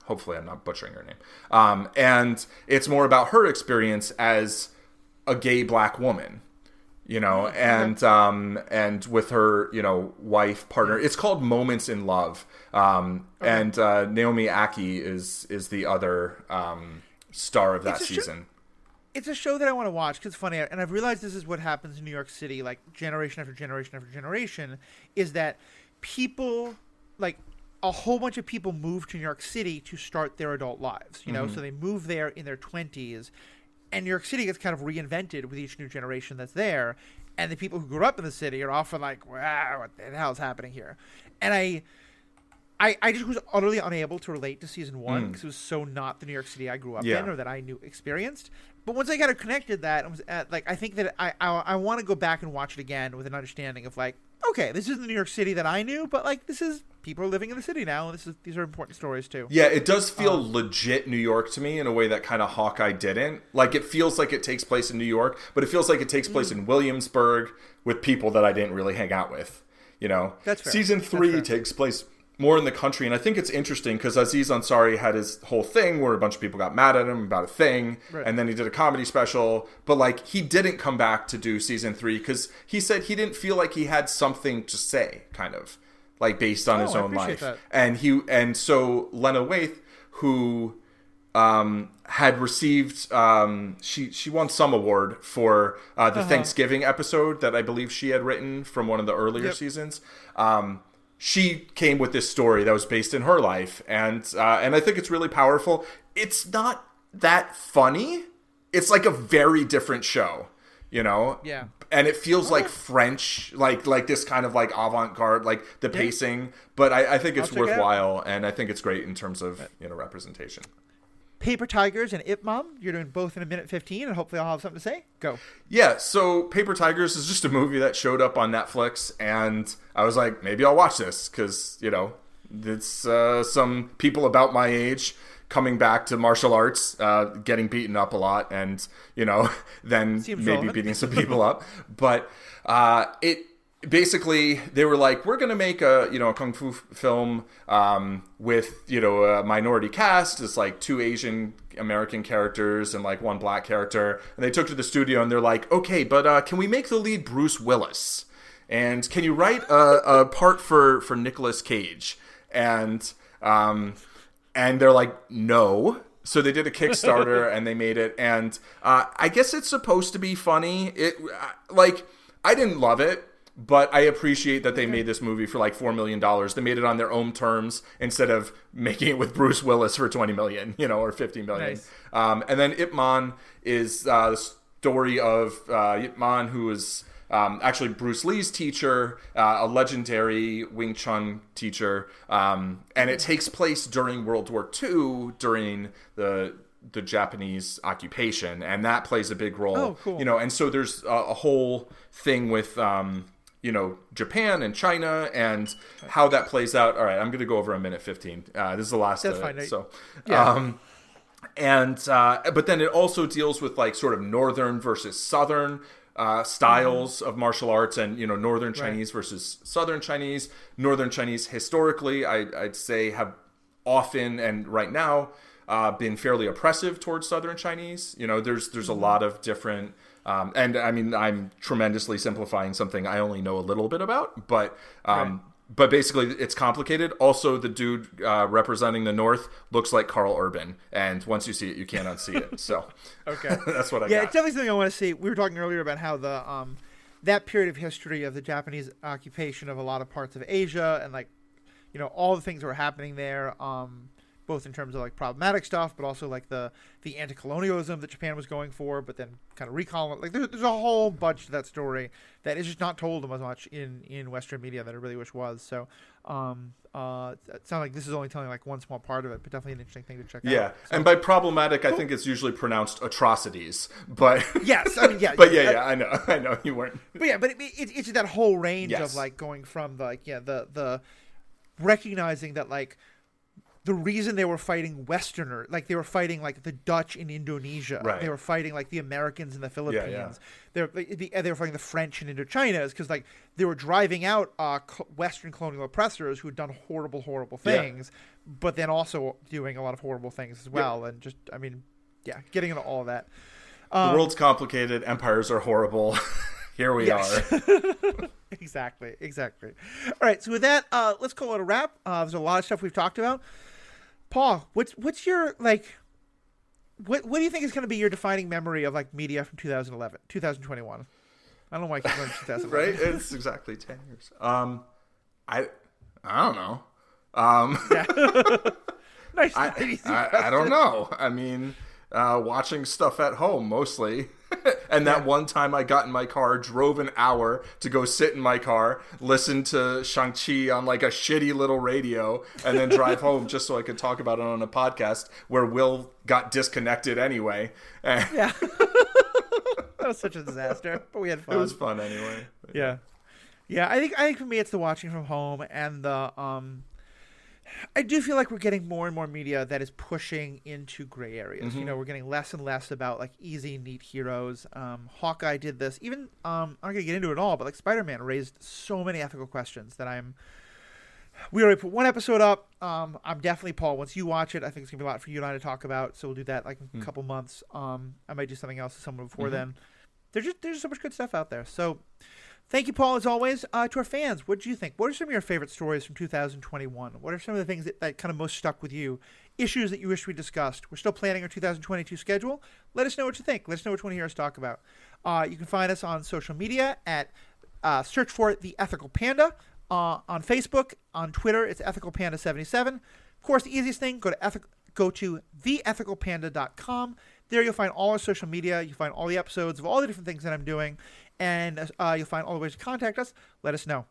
Hopefully I'm not butchering her name. And it's more about her experience as a gay black woman. And with her, wife, partner. It's called Moments in Love. And Naomi Aki is the other star of that season. It's a show that I want to watch because it's funny, and I've realized this is what happens in New York City, like generation after generation after generation, is that people, like a whole bunch of people move to New York City to start their adult lives, so they move there in their 20s. And New York City gets kind of reinvented with each new generation that's there. And the people who grew up in the city are often like, wow, what the hell is happening here? And I just was utterly unable to relate to season 1 because it was so not the New York City I grew up in or that I experienced. But once I got connected that, I think that I want to go back and watch it again with an understanding of like, okay, this isn't the New York City that I knew, but like this is people are living in the city now, and these are important stories too. Yeah, it does feel legit New York to me in a way that kind of Hawkeye didn't. Like it feels like it takes place in New York, but it feels like it takes place in Williamsburg with people that I didn't really hang out with. That's fair. Season 3 takes place more in the country, and I think it's interesting because Aziz Ansari had his whole thing where a bunch of people got mad at him about a thing, and then he did a comedy special, but like he didn't come back to do season 3 because he said he didn't feel like he had something to say, kind of like based on his own life. That. And so Lena Waithe, who had received she won some award for the Thanksgiving episode that I believe she had written from one of the earlier seasons. She came with this story that was based in her life, and I think it's really powerful. It's not that funny. It's like a very different show, Yeah. And it feels like French, like this kind of like avant-garde, like the pacing. But I think it's worthwhile, and I think it's great in terms of representation. Paper Tigers and Ip Man. You're doing both in a minute 15, and hopefully I'll have something to say. Go. Yeah, so Paper Tigers is just a movie that showed up on Netflix, and I was like, maybe I'll watch this, because, it's some people about my age coming back to martial arts, getting beaten up a lot, and, then Seems maybe relevant. beating some people up. But basically, they were like, we're going to make a kung fu film with, a minority cast. It's like 2 Asian American characters and like 1 black character. And they took to the studio and they're like, okay, but can we make the lead Bruce Willis? And can you write a part for Nicolas Cage? And they're like, no. So they did a Kickstarter and they made it, and I guess it's supposed to be funny. I didn't love it, but I appreciate that they made this movie for like $4 million. They made it on their own terms instead of making it with Bruce Willis for $20 million, or $50 million. Nice. And then Ip Man is the story of Ip Man, who is actually Bruce Lee's teacher, a legendary Wing Chun teacher, and it takes place during World War II, during the Japanese occupation, and that plays a big role. Oh, cool. And so there's a whole thing with Japan and China and how that plays out. All right, I'm going to go over a minute 15. This is the last That's of fine. it. So, Yeah. but then it also deals with like sort of northern versus southern styles of martial arts, and northern Chinese versus southern Chinese. Northern Chinese historically, I'd say, have often and right now been fairly oppressive towards southern Chinese. There's a lot of different and I mean, I'm tremendously simplifying something I only know a little bit about, but but basically it's complicated. Also, the dude representing the North looks like Carl Urban, and once you see it, you can't unsee it. So Okay. that's what I got. Yeah, it's definitely something I want to see. We were talking earlier about how the that period of history of the Japanese occupation of a lot of parts of Asia, and like all the things that were happening there, both in terms of like problematic stuff, but also like the anti-colonialism that Japan was going for, but then kind of recall. Like there's a whole bunch to that story that is just not told as much in Western media that I really wish was. So it sounds like this is only telling like one small part of it, but definitely an interesting thing to check out. Yeah, So, and by problematic, I think it's usually pronounced atrocities. But yes, I mean but I know you weren't. But yeah, but it's that whole range Yes. of like going from the recognizing that like the reason they were fighting Westerner, like they were fighting like the Dutch in Indonesia, Right. They were fighting like the Americans in the Philippines, they were fighting the French in Indochina, because like they were driving out Western colonial oppressors who had done horrible things, but then also doing a lot of horrible things as well, and just getting into all of that. The world's complicated. Empires are horrible. Here we are. Exactly. All right. So with that, let's call it a wrap. There's a lot of stuff we've talked about. Paul, what's your like? What do you think is going to be your defining memory of like media from 2021? I don't know why I keep going to 2011. Right? It's exactly 10 years. I don't know. Nice. I don't know. I mean, watching stuff at home mostly. And that one time I got in my car, drove an hour to go sit in my car, listen to Shang-Chi on like a shitty little radio, and then drive home just so I could talk about it on a podcast where Will got disconnected anyway. Yeah. That was such a disaster, but we had fun. It was fun anyway. Yeah. I think for me it's the watching from home and the I do feel like we're getting more and more media that is pushing into gray areas. Mm-hmm. We're getting less and less about like easy, neat heroes. Hawkeye did this. Even I'm not gonna get into it all, but like Spider-Man raised so many ethical questions that we already put one episode up. I'm definitely, Paul, once you watch it, I think it's gonna be a lot for you and I to talk about. So we'll do that like in a couple months. I might do something else with someone before then. There's just so much good stuff out there. So thank you, Paul, as always. To our fans, what did you think? What are some of your favorite stories from 2021? What are some of the things that kind of most stuck with you? Issues that you wish we discussed? We're still planning our 2022 schedule. Let us know what you think. Let us know which one to hear us talk about. You can find us on social media at search for The Ethical Panda. On Facebook, on Twitter, it's Ethical Panda 77. Of course, the easiest thing, go to theethicalpanda.com. There you'll find all our social media. You'll find all the episodes of all the different things that I'm doing. And you'll find all the ways to contact us. Let us know.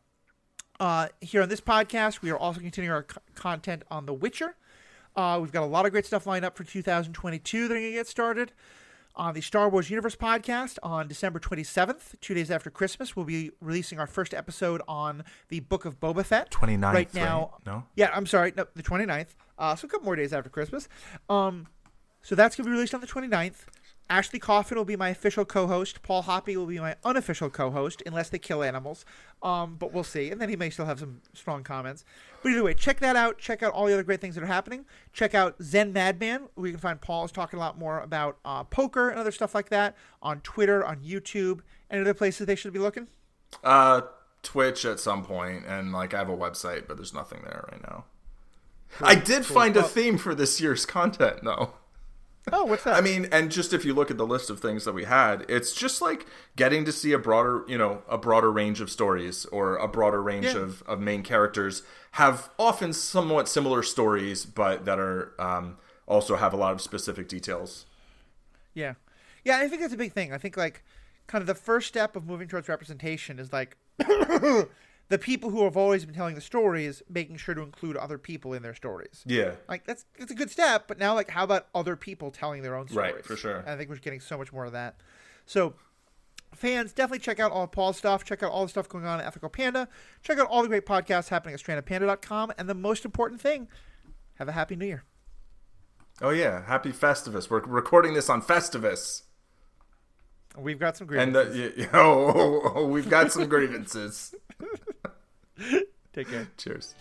Here on this podcast, we are also continuing our content on The Witcher. We've got a lot of great stuff lined up for 2022 that are going to get started. On the Star Wars Universe podcast on December 27th, 2 days after Christmas, we'll be releasing our first episode on the Book of Boba Fett. 29th, right now. Right? No? Yeah, I'm sorry. No, the 29th. So a couple more days after Christmas. So that's going to be released on the 29th. Ashley Coffin will be my official co-host. Paul Hoppy will be my unofficial co-host, unless they kill animals. But we'll see. And then he may still have some strong comments. But either way, check that out. Check out all the other great things that are happening. Check out Zen Madman, where you can find Paul is talking a lot more about poker and other stuff like that on Twitter, on YouTube, and other places they should be looking. Twitch at some point, and like I have a website, but there's nothing there right now. Cool. I did find a theme for this year's content, though. Oh, what's that? I mean, and just if you look at the list of things that we had, it's just like getting to see a broader range of stories, or a broader range of main characters have often somewhat similar stories, but that are also have a lot of specific details. Yeah. Yeah, I think that's a big thing. I think, like, kind of the first step of moving towards representation is, like, the people who have always been telling the stories, making sure to include other people in their stories. Yeah. Like, that's a good step, but now, like, how about other people telling their own stories? Right, for sure. And I think we're getting so much more of that. So, fans, definitely check out all of Paul's stuff. Check out all the stuff going on at Ethical Panda. Check out all the great podcasts happening at strandedpanda.com. And the most important thing, have a happy New Year. Oh, yeah. Happy Festivus. We're recording this on Festivus. We've got some grievances. And we've got some grievances. Take care. Cheers.